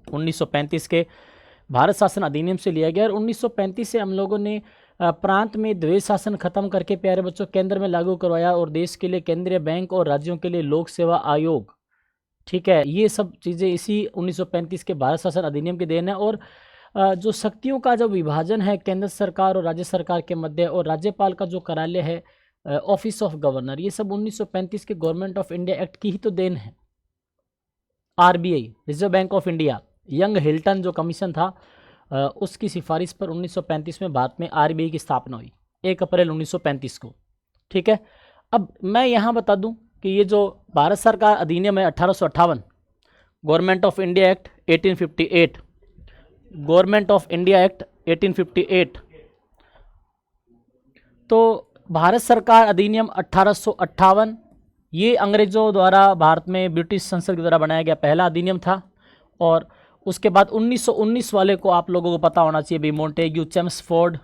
1935 के भारत शासन अधिनियम से लिया गया। और 1935 से हम लोगों ने प्रांत में द्वैध शासन खत्म करके प्यारे बच्चों केंद्र में लागू करवाया, और देश के लिए केंद्रीय बैंक और राज्यों के लिए लोक सेवा आयोग, ठीक है। ये सब चीज़ें इसी 1935 के भारत शासन अधिनियम की देन है। और जो शक्तियों का जो विभाजन है केंद्र सरकार और राज्य सरकार के मध्य, और राज्यपाल का जो कार्यालय है ऑफिस ऑफ गवर्नर, ये सब 1935 के गवर्नमेंट ऑफ इंडिया एक्ट की ही तो देन है। RBI, reserve bank of India, young Hilton जो कमीशन था उसकी सिफारिश पर 1935 में भारत में आरबीआई की स्थापना हुई 1 अप्रैल 1935 को, ठीक है। अब मैं यहाँ बता दूं कि ये जो भारत सरकार अधिनियम है 1858, government of India act 1858, government of India act 1858, तो भारत सरकार अधिनियम 1858 ये अंग्रेजों द्वारा भारत में ब्रिटिश संसद के द्वारा बनाया गया पहला अधिनियम था। और उसके बाद 1919 वाले को आप लोगों को पता होना चाहिए भी, मोंटेग्यू चेम्सफोर्ड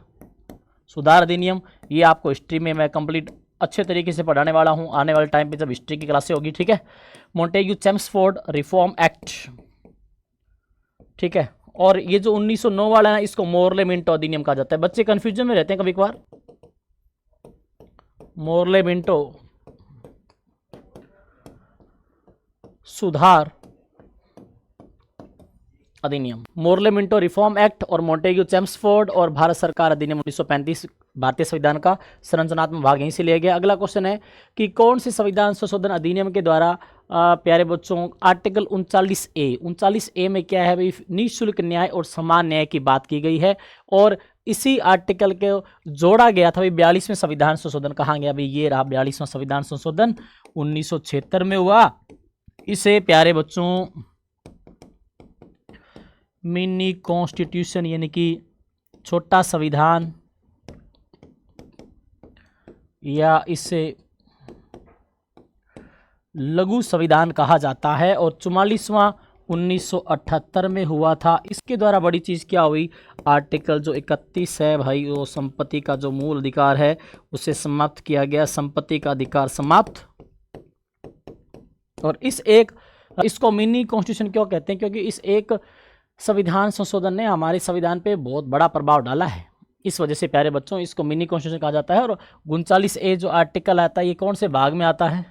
सुधार अधिनियम। ये आपको हिस्ट्री में मैं कंप्लीट अच्छे तरीके से पढ़ाने वाला हूँ आने वाले टाइम पे जब हिस्ट्री की क्लासें होगी, ठीक है। मोंटेग्यू चेम्सफोर्ड रिफॉर्म एक्ट, ठीक है। और ये जो 1909 वाला है इसको मोर्ले मिंटो अधिनियम कहा जाता है। बच्चे कंफ्यूजन में रहते हैं कभी कभार, मोर्ले मिंटो सुधार अधिनियम, मोर्ले मिंटो रिफॉर्म एक्ट और मोंटेग्यू चेम्सफोर्ड और भारत सरकार अधिनियम 1935 भारतीय संविधान का संरचनात्मक भाग यहीं से लिया गया। अगला क्वेश्चन है कि कौन से संविधान संशोधन अधिनियम के द्वारा प्यारे बच्चों आर्टिकल 39A में क्या है भाई, निःशुल्क न्याय और समान न्याय की बात की गई है। और इसी आर्टिकल के जोड़ा गया था भाई 42वें संविधान संशोधन। कहाँ गया भाई, ये रहा 42वां संविधान संशोधन 1976 में हुआ। इसे प्यारे बच्चों मिनी कॉन्स्टिट्यूशन यानी कि छोटा संविधान, या इसे लघु संविधान कहा जाता है। और 44वां 1978 में हुआ था। इसके द्वारा बड़ी चीज़ क्या हुई, आर्टिकल जो 31 है भाई, वो संपत्ति का जो मूल अधिकार है उसे समाप्त किया गया, संपत्ति का अधिकार समाप्त। और इसको मिनी कॉन्स्टिट्यूशन क्यों कहते हैं, क्योंकि इस एक संविधान संशोधन ने हमारे संविधान पे बहुत बड़ा प्रभाव डाला है। इस वजह से प्यारे बच्चों इसको मिनी कॉन्स्टिट्यूशन कहा जाता है। और 39A जो आर्टिकल आता है ये कौन से भाग में आता है,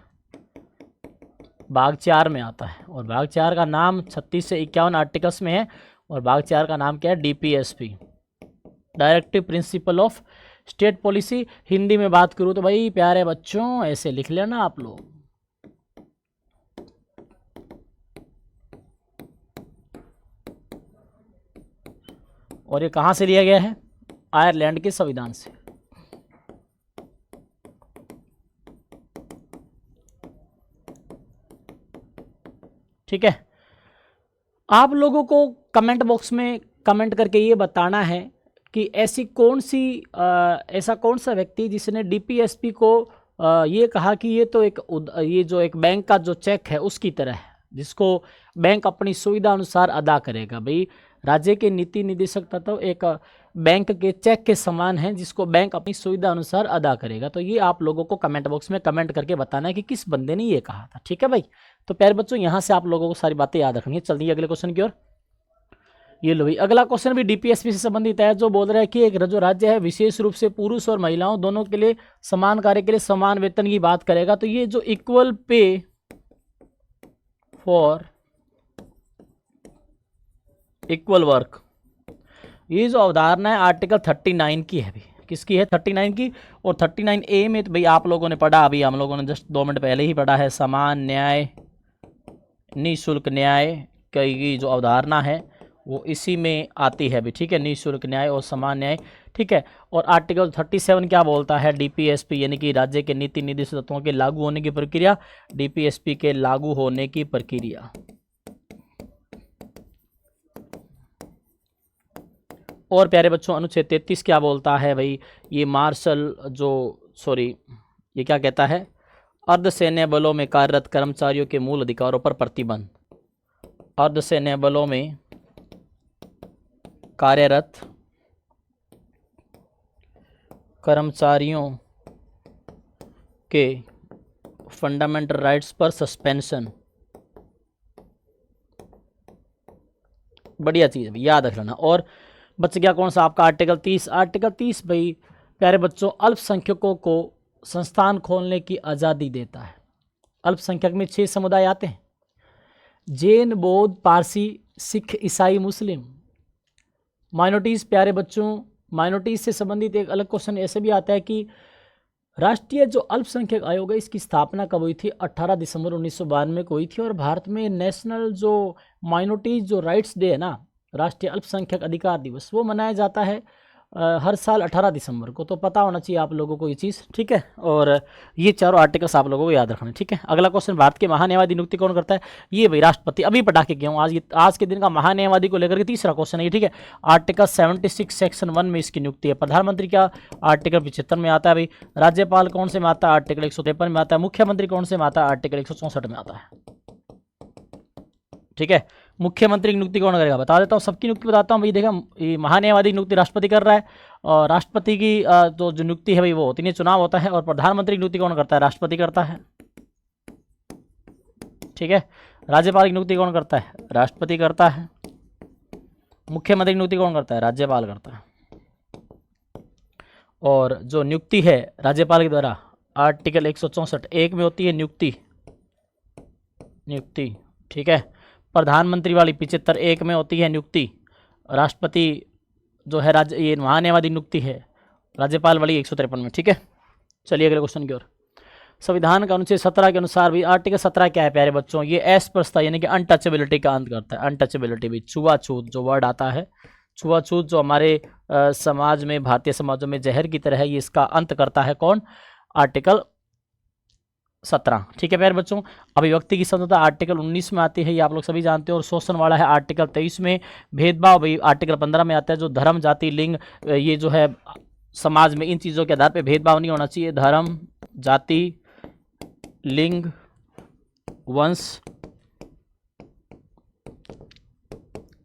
भाग 4 में आता है। और भाग 4 का नाम 36 से 51 आर्टिकल्स में है। और भाग 4 का नाम क्या है, DPSP, directive principle of state policy. Hindi में बात करूँ तो भाई प्यारे बच्चों ऐसे लिख लेना आप लोग। और ये कहाँ से लिया गया है, आयरलैंड के संविधान से। ठीक है, आप लोगों को कमेंट बॉक्स में कमेंट करके ये बताना है कि ऐसा कौन सा व्यक्ति जिसने DPSP को ये कहा कि ये जो एक बैंक का जो चेक है उसकी तरह है, जिसको बैंक अपनी सुविधा अनुसार अदा करेगा। भाई राज्य के नीति निदेशक तत्व एक बैंक के चेक के समान है जिसको बैंक अपनी सुविधा अनुसार अदा करेगा। तो ये आप लोगों को कमेंट बॉक्स में कमेंट करके बताना है कि किस बंदे ने ये कहा था। ठीक है भाई, तो प्यारे बच्चों यहाँ से आप लोगों को सारी बातें याद रखनी है। चलिए अगले क्वेश्चन की ओर। ये लो भाई, अगला क्वेश्चन भी DPSP से संबंधित है, जो बोल रहा है कि एक जो राज्य है विशेष रूप से पुरुष और महिलाओं दोनों के लिए समान कार्य के लिए समान वेतन की बात करेगा। तो ये जो equal pay for equal work, ये जो अवधारणा है आर्टिकल 39 की है। किसकी है, 39 की। और 39A में तो भाई आप लोगों ने पढ़ा, अभी हम लोगों ने जस्ट 2 मिनट पहले ही पढ़ा है, समान न्याय निःशुल्क न्याय की जो अवधारणा है वो इसी में आती है भी। ठीक है, निःशुल्क न्याय और समान न्याय। ठीक है, और आर्टिकल 37 क्या बोलता है, DPSP यानी कि राज्य के नीति निर्देशित तत्वों के लागू होने की प्रक्रिया, DPSP के लागू होने की प्रक्रिया। और प्यारे बच्चों अनुच्छेद 33 क्या बोलता है भाई, ये मार्शल ये क्या कहता है, अर्धसैन्य बलों में कार्यरत कर्मचारियों के मूल अधिकारों पर प्रतिबंध। अर्धसैन्य बलों में कार्यरत कर्मचारियों के फंडामेंटल राइट्स पर सस्पेंशन। बढ़िया चीज़ है, याद रख लेना। और बच्चे क्या कौन सा आपका आर्टिकल 30। आर्टिकल 30 भाई प्यारे बच्चों अल्पसंख्यकों को संस्थान खोलने की आज़ादी देता है। अल्पसंख्यक में 6 समुदाय आते हैं, जैन, बौद्ध, पारसी, सिख, ईसाई, मुस्लिम। माइनॉरिटीज़ प्यारे बच्चों, माइनॉरिटीज़ से संबंधित एक अलग क्वेश्चन ऐसे भी आता है कि राष्ट्रीय जो अल्पसंख्यक आयोग है इसकी स्थापना कब हुई थी, 18 दिसंबर 1992 को हुई थी। और भारत में नेशनल जो माइनॉरिटीज जो राइट्स डे है ना, राष्ट्रीय अल्पसंख्यक अधिकार दिवस, वो मनाया जाता है हर साल 18 दिसंबर को। तो पता होना चाहिए आप लोगों को ये चीज़, ठीक है। और ये चारों आर्टिकल्स आप लोगों को याद रखना है, ठीक है। अगला क्वेश्चन, भारत के महान्यायवादी नियुक्ति कौन करता है, ये भाई राष्ट्रपति। अभी पढ़ा के गया हूँ, आज के दिन का महान्यायवादी को लेकर के तीसरा क्वेश्चन है ये, ठीक है। आर्टिकल 76 सेक्शन 1 में इसकी नियुक्ति है। प्रधानमंत्री क्या आर्टिकल 75 में आता है भाई। राज्यपाल कौन से में आता है, आर्टिकल 153 में आता है। मुख्यमंत्री कौन से में आता है, आर्टिकल 164 में आता है, ठीक है। मुख्यमंत्री की नियुक्ति कौन करेगा, बता देता हूँ, सबकी नियुक्ति बताता हूँ भाई। देखा, ये महान्यायवादी की नियुक्ति राष्ट्रपति कर रहा है, और राष्ट्रपति की तो जो नियुक्ति है भाई वो होती है, चुनाव होता है। और प्रधानमंत्री की नियुक्ति कौन करता है, राष्ट्रपति करता है, ठीक है। राज्यपाल की नियुक्ति कौन करता है, राष्ट्रपति करता है। मुख्यमंत्री की नियुक्ति कौन करता है, राज्यपाल करता है। और जो नियुक्ति है राज्यपाल के द्वारा, आर्टिकल 164(1) में होती है नियुक्ति, ठीक है। प्रधानमंत्री वाली 75(1) में होती है नियुक्ति। राष्ट्रपति जो है ये महान्यायवादी नियुक्ति है, राज्यपाल वाली 153 में, ठीक है। चलिए अगले क्वेश्चन की ओर। संविधान का अनुच्छेद 17 के अनुसार भी आर्टिकल 17 क्या है प्यारे बच्चों, ये अस्पृश्यता यानी कि अनटचेबिलिटी का अंत करता है। अनटचेबिलिटी भी, छुआछूत जो वर्ड आता है, छुआछूत जो हमारे समाज में, भारतीय समाजों में जहर की तरह है, ये इसका अंत करता है कौन, आर्टिकल 17, ठीक है प्यारे बच्चों। अभिव्यक्ति की स्वतंत्रता आर्टिकल 19 में आती है, ये आप लोग सभी जानते हो। और शोषण वाला है आर्टिकल 23 में। भेदभाव भाई आर्टिकल 15 में आता है, जो धर्म, जाति, लिंग, ये जो है समाज में इन चीज़ों के आधार पे भेदभाव नहीं होना चाहिए। धर्म, जाति, लिंग, वंश,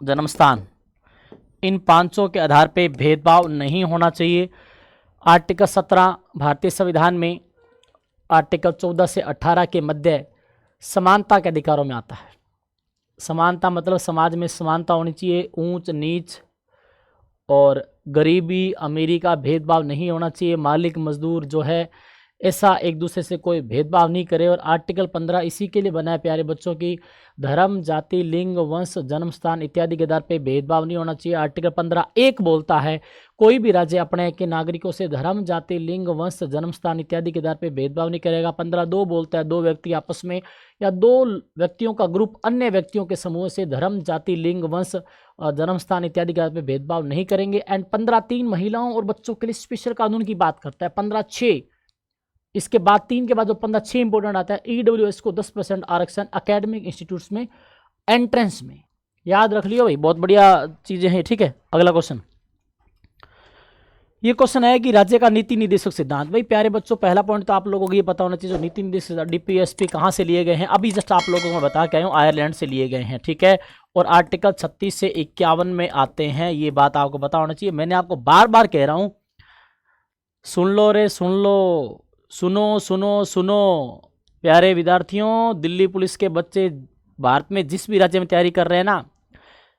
जन्म स्थान, इन पांचों के आधार पे भेदभाव नहीं होना चाहिए। आर्टिकल 17 भारतीय संविधान में आर्टिकल 14 से 18 के मध्य समानता के अधिकारों में आता है। समानता मतलब समाज में समानता होनी चाहिए, ऊंच नीच और गरीबी अमीरी का भेदभाव नहीं होना चाहिए। मालिक मजदूर जो है ऐसा एक दूसरे से कोई भेदभाव नहीं करे। और आर्टिकल 15 इसी के लिए बना है प्यारे बच्चों की, धर्म, जाति, लिंग, वंश, जन्म स्थान इत्यादि के आधार पे भेदभाव नहीं होना चाहिए। आर्टिकल 15(1) बोलता है कोई भी राज्य अपने के नागरिकों से धर्म, जाति, लिंग, वंश, जन्म स्थान इत्यादि के आधार पे भेदभाव नहीं करेगा। 15(2) बोलता है दो व्यक्ति आपस में या दो व्यक्तियों का ग्रुप अन्य व्यक्तियों के समूह से धर्म, जाति, लिंग, वंश, जन्म स्थान इत्यादि के आधार पे भेदभाव नहीं करेंगे। एंड 15(3) महिलाओं और बच्चों के लिए स्पेशल कानून की बात करता है। 15(6) इसके बाद 3 के बाद जो 15(6) इंपोर्टेंट आता है, ईडब्ल्यूएस को 10% आरक्षण एकेडमिक इंस्टीट्यूट्स में एंट्रेंस में, याद रख लियो भाई, बहुत बढ़िया चीजें हैं, ठीक है। अगला क्वेश्चन, ये क्वेश्चन है कि राज्य का नीति निर्देशक सिद्धांत। भाई प्यारे बच्चों पहला पॉइंट तो आप लोगों को ये पता होना चाहिए, जो नीति निर्देशक डीपीएसपी कहाँ से लिए गए हैं, अभी जस्ट आप लोगों को मैं बता के आया हूँ, आयरलैंड से लिए गए हैं, ठीक है। और आर्टिकल 36 से 51 में आते हैं, ये बात आपको पता होना चाहिए। मैंने आपको बार बार कह रहा हूँ, सुन लो रे सुन लो, सुनो सुनो सुनो प्यारे विद्यार्थियों, दिल्ली पुलिस के बच्चे भारत में जिस भी राज्य में तैयारी कर रहे हैं ना,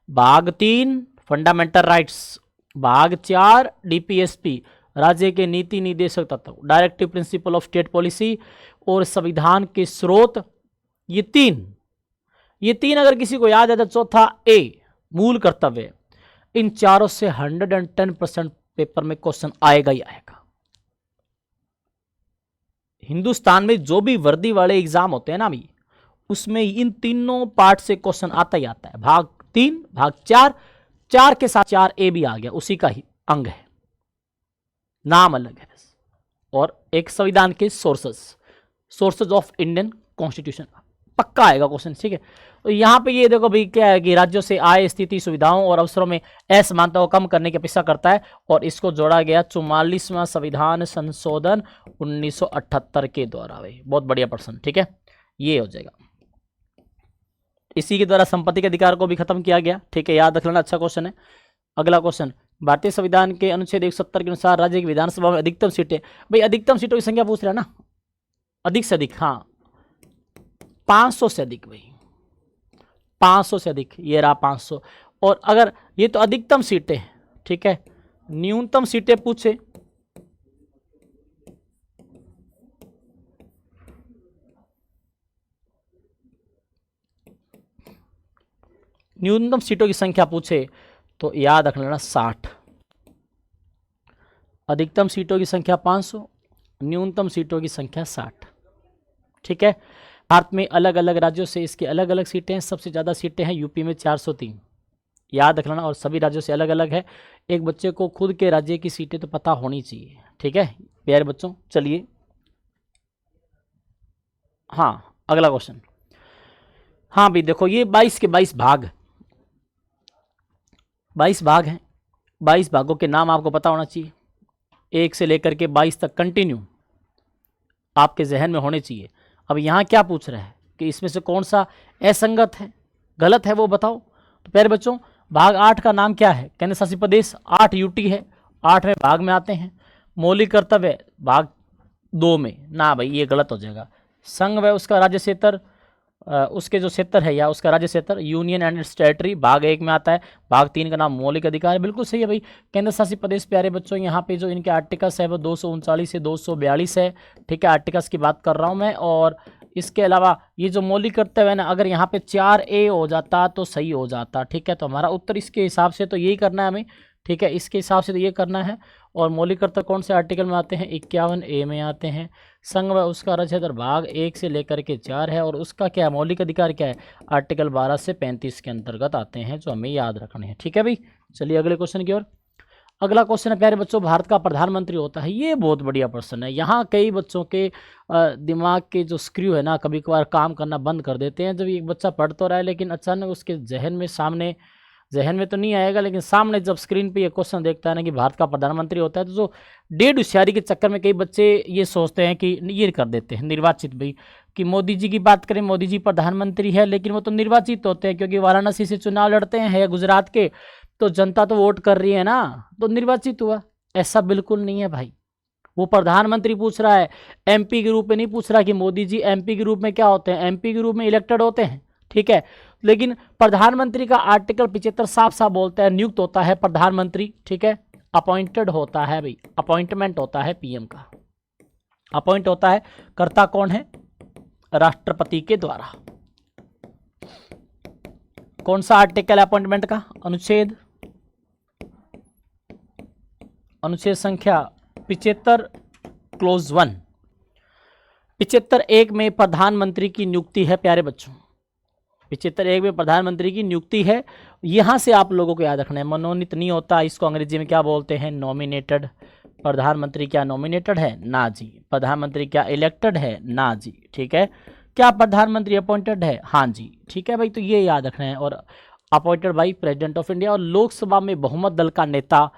भाग 3 फंडामेंटल राइट्स, भाग 4 डीपीएसपी राज्य के नीति निर्देशक तत्व, directive principle of state policy और संविधान के स्रोत, ये तीन अगर किसी को याद है तो चौथा ए मूल कर्तव्य। इन चारों से 110% पेपर में क्वेश्चन आएगा ही आएगा। हिंदुस्तान में जो भी वर्दी वाले एग्जाम होते हैं ना भी, उसमें इन तीनों पार्ट से क्वेश्चन आता ही आता है। भाग 3, भाग 4 के साथ 4A भी आ गया, उसी का ही अंग है, नाम अलग है बस। और एक संविधान के सोर्सेज ऑफ इंडियन कॉन्स्टिट्यूशन, पक्का आएगा क्वेश्चन, ठीक है। तो यहाँ पे ये देखो भाई क्या है कि राज्यों से आय, स्थिति, सुविधाओं और अवसरों में असमानता को कम करने की अपेक्षा करता है, और इसको जोड़ा गया 44वां संविधान संशोधन 1978 के द्वारा। भाई बहुत बढ़िया प्रश्न, ठीक है, ये हो जाएगा। इसी के द्वारा संपत्ति के अधिकार को भी खत्म किया गया, ठीक है, याद रख लेना, अच्छा क्वेश्चन है। अगला क्वेश्चन, भारतीय संविधान के अनुच्छेद 170 के अनुसार राज्य की विधानसभा में अधिकतम सीटें, भाई अधिकतम सीटों की संख्या पूछ रहा है ना, अधिक से अधिक, हाँ 500 से अधिक, भाई 500 से अधिक, ये रहा 500। और अगर ये तो अधिकतम सीटें, ठीक है, न्यूनतम सीटें पूछे, न्यूनतम सीटों की संख्या पूछे तो याद रख लेना 60। अधिकतम सीटों की संख्या 500, न्यूनतम सीटों की संख्या 60, ठीक है। भारत में अलग अलग राज्यों से इसके अलग अलग सीटें हैं, सबसे ज़्यादा सीटें हैं यूपी में 403, याद रख लेना, और सभी राज्यों से अलग अलग है। एक बच्चे को खुद के राज्य की सीटें तो पता होनी चाहिए, ठीक है प्यारे बच्चों। चलिए हाँ अगला क्वेश्चन, हाँ भाई देखो ये 22 के 22 भाग, 22 भाग हैं, 22 भागों के नाम आपको पता होना चाहिए, 1 से लेकर के 22 तक कंटिन्यू आपके जहन में होने चाहिए। अब यहाँ क्या पूछ रहा है कि इसमें से कौन सा असंगत है, गलत है, वो बताओ। तो प्यारे बच्चों भाग 8 का नाम क्या है, केंद्र शासित प्रदेश, 8 यूटी है, 8वें भाग में आते हैं। मौलिक कर्तव्य भाग 2 में, ना भाई ये गलत हो जाएगा। संघ व उसका राज्य क्षेत्र, उसके जो क्षेत्र है या उसका राज्य क्षेत्र, यूनियन एंड इट्स टेरिटरी भाग 1 में आता है। भाग 3 का नाम मौलिक अधिकार है, बिल्कुल सही है भाई। केंद्र शासित प्रदेश प्यारे बच्चों यहाँ पे जो इनके आर्टिकल्स है वो 239 से 242 है, ठीक है, आर्टिकल्स की बात कर रहा हूँ मैं। और इसके अलावा ये जो मौलिक कर्तव्य है ना, अगर यहाँ पे 4A हो जाता तो सही हो जाता, ठीक है। तो हमारा उत्तर इसके हिसाब से तो यही करना है हमें, ठीक है, इसके हिसाब से तो ये करना है। और मौलिक कर्तव्य कौन से आर्टिकल में आते हैं, 51A में आते हैं। संघ व उसका राज्य क्षेत्र भाग 1 से लेकर के 4 है, और उसका क्या है, मौलिक अधिकार क्या है, आर्टिकल 12 से 35 के अंतर्गत आते हैं, जो हमें याद रखने हैं, ठीक है भाई। चलिए अगले क्वेश्चन की ओर। अगला क्वेश्चन है प्यारे बच्चों, भारत का प्रधानमंत्री होता है, ये बहुत बढ़िया प्रश्न है। यहाँ कई बच्चों के दिमाग के जो स्क्रू है ना, कभी कभार काम करना बंद कर देते हैं। जब एक बच्चा पढ़ तो रहा है लेकिन अचानक उसके जहन में तो नहीं आएगा, लेकिन सामने जब स्क्रीन पे ये क्वेश्चन देखता है ना कि भारत का प्रधानमंत्री होता है, तो जो डेढ़ होशियारी के चक्कर में कई बच्चे ये सोचते हैं कि ये कर देते हैं निर्वाचित भाई, कि मोदी जी की बात करें, मोदी जी प्रधानमंत्री है लेकिन वो तो निर्वाचित होते हैं, क्योंकि वाराणसी से चुनाव लड़ते हैं या गुजरात के, तो जनता तो वोट कर रही है ना, तो निर्वाचित हुआ। ऐसा बिल्कुल नहीं है भाई, वो प्रधानमंत्री पूछ रहा है, एमपी के रूप में नहीं पूछ रहा कि मोदी जी एमपी के रूप में क्या होते हैं, एमपी के रूप में इलेक्टेड होते हैं, ठीक है। लेकिन प्रधानमंत्री का आर्टिकल 75 साफ साफ बोलता है नियुक्त होता है प्रधानमंत्री, ठीक है, अपॉइंटेड होता है भाई, अपॉइंटमेंट होता है पीएम का, अपॉइंट होता है, कर्ता कौन है, राष्ट्रपति के द्वारा। कौन सा आर्टिकल है अपॉइंटमेंट का, अनुच्छेद संख्या 75 क्लोज 1, 75(1) में प्रधानमंत्री की नियुक्ति है प्यारे बच्चों, 75(1) में प्रधानमंत्री की नियुक्ति है। यहां से आप लोगों को याद रखना है, मनोनीत नहीं होता, इसको अंग्रेजी में क्या बोलते हैं, नॉमिनेटेड। प्रधानमंत्री क्या नॉमिनेटेड है, ना जी। प्रधानमंत्री क्या इलेक्टेड है, ना जी, ठीक है। क्या प्रधानमंत्री अपॉइंटेड है, हाँ जी, ठीक है भाई, तो ये याद रखना है। और appointed by president of India, और लोकसभा में बहुमत दल का नेता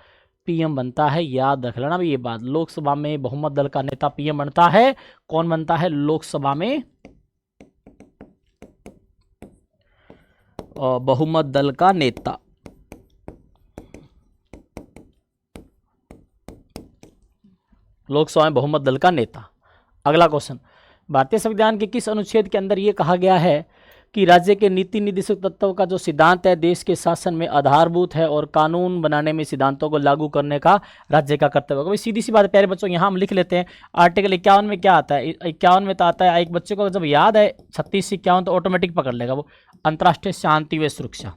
पीएम बनता है, याद रख लेना भाई ये बात, लोकसभा में बहुमत दल का नेता पीएम बनता है। कौन बनता है लोकसभा में बहुमत दल का नेता, लोकसभा में बहुमत दल का नेता। अगला क्वेश्चन, भारतीय संविधान के किस अनुच्छेद के अंदर यह कहा गया है कि राज्य के नीति निर्देशक तत्वों का जो सिद्धांत है देश के शासन में आधारभूत है, और कानून बनाने में सिद्धांतों को लागू करने का राज्य का कर्तव्य होगा। सीधी सी बात है प्यारे बच्चों, यहाँ हम लिख लेते हैं आर्टिकल 51 में क्या आता है, 51 में तो आता है, एक बच्चे को जब याद है 36 से 51 तो ऑटोमेटिक पकड़ लेगा वो, अंतर्राष्ट्रीय शांति व सुरक्षा,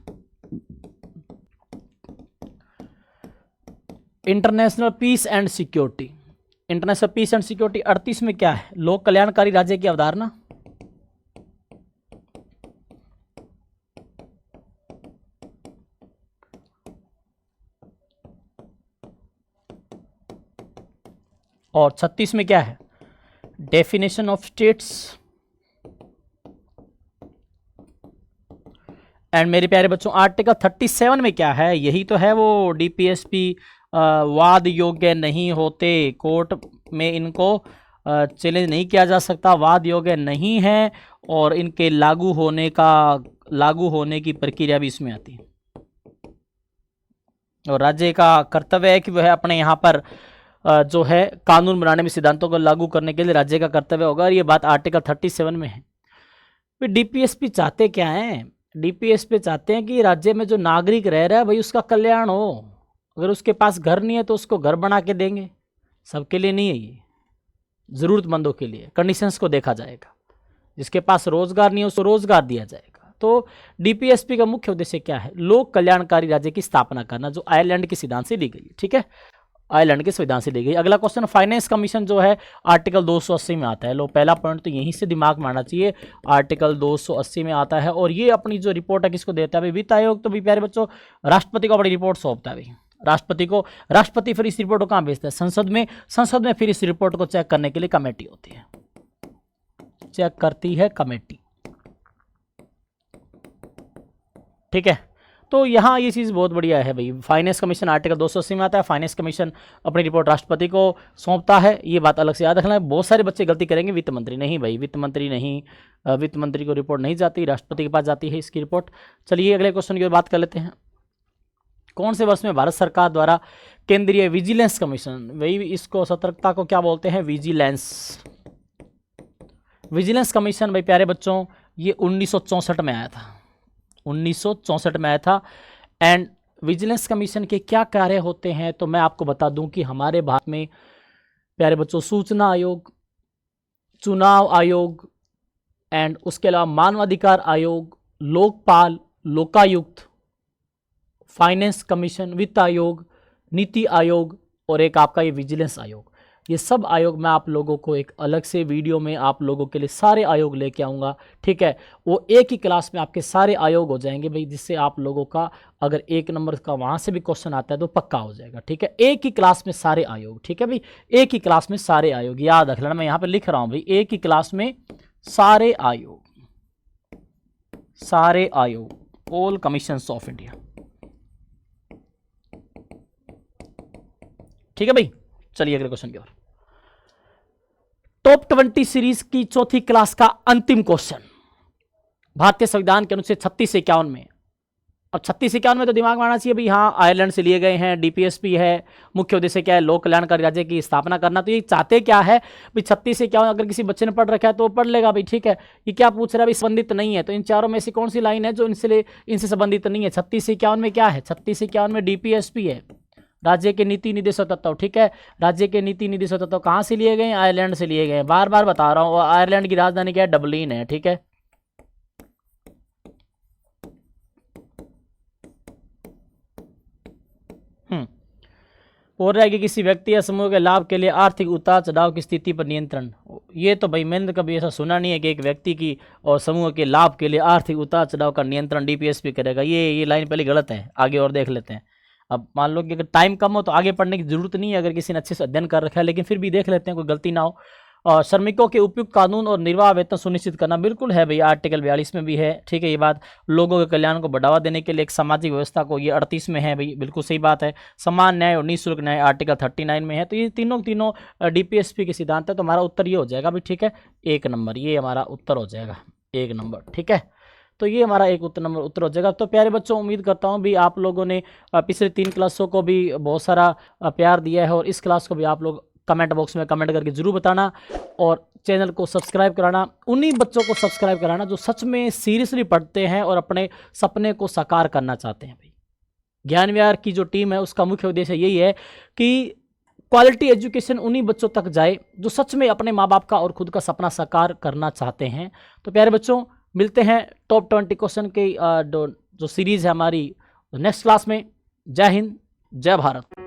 international peace and security, international peace and security. 38 में क्या है, लोक कल्याणकारी राज्य की अवधारणा, और 36 में क्या है, डेफिनेशन ऑफ स्टेट्स, एंड मेरे प्यारे बच्चों आर्टिकल 37 में क्या है, यही तो है वो डीपीएसपी वाद योग्य नहीं होते, कोर्ट में इनको चैलेंज नहीं किया जा सकता, वाद योग्य नहीं है और इनके लागू होने की प्रक्रिया भी इसमें आती है। और राज्य का कर्तव्य है कि वह अपने यहाँ पर जो है कानून बनाने में सिद्धांतों को लागू करने के लिए राज्य का कर्तव्य होगा, और ये बात आर्टिकल 37 में है। फिर डीपीएसपी चाहते क्या हैं, डीपीएसपी चाहते हैं कि राज्य में जो नागरिक रह रहा है भाई उसका कल्याण हो। अगर उसके पास घर नहीं है तो उसको घर बना के देंगे, सबके लिए नहीं है ये, ज़रूरतमंदों के लिए कंडीशंस को देखा जाएगा। जिसके पास रोजगार नहीं है उसको रोजगार दिया जाएगा। तो डीपीएसपी का मुख्य उद्देश्य क्या है, लोक कल्याणकारी राज्य की स्थापना करना, जो आयरलैंड के सिद्धांत से ली गई। ठीक है, आयरलैंड के संविधान से ली गई। अगला क्वेश्चन, फाइनेंस कमीशन जो है आर्टिकल 280 में आता है। लो पहला पॉइंट तो यहीं से दिमाग में आना चाहिए, आर्टिकल 280 में आता है। और ये अपनी जो रिपोर्ट है किसको देता है भाई, वित्त आयोग। तो भाई प्यारे बच्चों राष्ट्रपति को अपनी रिपोर्ट सौंपता है भाई, राष्ट्रपति को। राष्ट्रपति फिर इस रिपोर्ट को कहाँ भेजता है, संसद में। संसद में फिर इस रिपोर्ट को चेक करने के लिए कमेटी होती है, चेक करती है कमेटी। ठीक है, तो यहाँ ये चीज़ बहुत बढ़िया है भाई। फाइनेंस कमीशन आर्टिकल 280 में आता है। फाइनेंस कमीशन अपनी रिपोर्ट राष्ट्रपति को सौंपता है, ये बात अलग से याद रखना है। बहुत सारे बच्चे गलती करेंगे, वित्त मंत्री नहीं भाई, वित्त मंत्री नहीं, वित्त मंत्री को रिपोर्ट नहीं जाती, राष्ट्रपति के पास जाती है इसकी रिपोर्ट। चलिए अगले क्वेश्चन की ओर बात कर लेते हैं। कौन से वर्ष में भारत सरकार द्वारा केंद्रीय विजिलेंस कमीशन, वही इसको सतर्कता को क्या बोलते हैं, विजिलेंस, विजिलेंस कमीशन भाई प्यारे बच्चों ये 1964 में आया था, 1964 में आया था। एंड विजिलेंस कमीशन के क्या कार्य होते हैं, तो मैं आपको बता दूं कि हमारे भारत में प्यारे बच्चों सूचना आयोग, चुनाव आयोग एंड उसके अलावा मानवाधिकार आयोग, लोकपाल, लोकायुक्त, फाइनेंस कमीशन, वित्त आयोग, नीति आयोग और एक आपका ये विजिलेंस आयोग, ये सब आयोग मैं आप लोगों को एक अलग से वीडियो में आप लोगों के लिए सारे आयोग लेके आऊँगा। ठीक है, वो एक ही क्लास में आपके सारे आयोग हो जाएंगे भाई, जिससे आप लोगों का अगर 1 नंबर का वहाँ से भी क्वेश्चन आता है तो पक्का हो जाएगा। ठीक है, एक ही क्लास में सारे आयोग। ठीक है भाई, एक ही क्लास में सारे आयोग, याद रख लेना, मैं यहाँ पर लिख रहा हूँ भाई, एक ही क्लास में सारे आयोग, सारे आयोग, ऑल कमीशंस ऑफ इंडिया। ठीक है भाई, चलिए अगले क्वेश्चन की ओर। टॉप 20 सीरीज की चौथी क्लास का अंतिम क्वेश्चन, भारतीय संविधान के अनुच्छेद 36-51 में। अब 36-51 में तो दिमाग में आना चाहिए भाई, हाँ आयरलैंड से लिए गए हैं, डीपीएसपी है, मुख्य उद्देश्य क्या है, लोक कल्याणकारी राज्य की स्थापना करना। तो ये चाहते क्या है भाई, 36-51 अगर किसी बच्चे ने पढ़ रखा है तो पढ़ लेगा भाई। ठीक है, ये क्या पूछ रहा है भाई, संबंधित नहीं है, तो इन चारों में से कौन सी लाइन है जो इनसे संबंधित नहीं है। 36-51 में क्या है, 36-51 में डीपीएसपी है, राज्य के नीति निर्देशक तत्व। ठीक है, राज्य के नीति निर्देशक तत्व कहाँ से लिए गए, आयरलैंड से लिए गए। बार बार बता रहा हूँ, आयरलैंड की राजधानी क्या है, डबलिन है। ठीक है, और रहेगी किसी व्यक्ति या समूह के लाभ के लिए आर्थिक उतार चढ़ाव की स्थिति पर नियंत्रण। ये तो भाई मैंने कभी ऐसा सुना नहीं है कि एक व्यक्ति की और समूह के लाभ के लिए आर्थिक उतार चढ़ाव का नियंत्रण डीपीएसपी करेगा। ये लाइन पहले गलत है, आगे और देख लेते हैं। अब मान लो कि अगर टाइम कम हो तो आगे पढ़ने की जरूरत नहीं है, अगर किसी ने अच्छे से अध्ययन कर रखा है, लेकिन फिर भी देख लेते हैं कोई गलती ना हो। और श्रमिकों के उपयुक्त कानून और निर्वाह वेतन सुनिश्चित करना, बिल्कुल है भाई, आर्टिकल 42 में भी है। ठीक है, ये बात लोगों के कल्याण को बढ़ावा देने के लिए एक सामाजिक व्यवस्था को, ये 38 में है भाई, बिल्कुल सही बात है। समान न्याय और निःशुल्क न्याय आर्टिकल 39 में है। तो ये तीनों डीपीएसपी के सिद्धांत है। तो हमारा उत्तर ये हो जाएगा भाई। ठीक है, 1 नंबर, ये हमारा उत्तर हो जाएगा 1 नंबर। ठीक है, तो ये हमारा एक नंबर उत्तर हो जाएगा। तो प्यारे बच्चों उम्मीद करता हूँ भी आप लोगों ने पिछले 3 क्लासों को भी बहुत सारा प्यार दिया है, और इस क्लास को भी आप लोग कमेंट बॉक्स में कमेंट करके जरूर बताना, और चैनल को सब्सक्राइब कराना। उन्हीं बच्चों को सब्सक्राइब कराना जो सच में सीरियसली पढ़ते हैं और अपने सपने को साकार करना चाहते हैं भाई। ज्ञान विहार की जो टीम है उसका मुख्य उद्देश्य यही है कि क्वालिटी एजुकेशन उन्हीं बच्चों तक जाए जो सच में अपने माँ बाप का और खुद का सपना साकार करना चाहते हैं। तो प्यारे बच्चों मिलते हैं टॉप 20 क्वेश्चन के जो सीरीज़ है हमारी नेक्स्ट क्लास में। जय हिंद, जय भारत।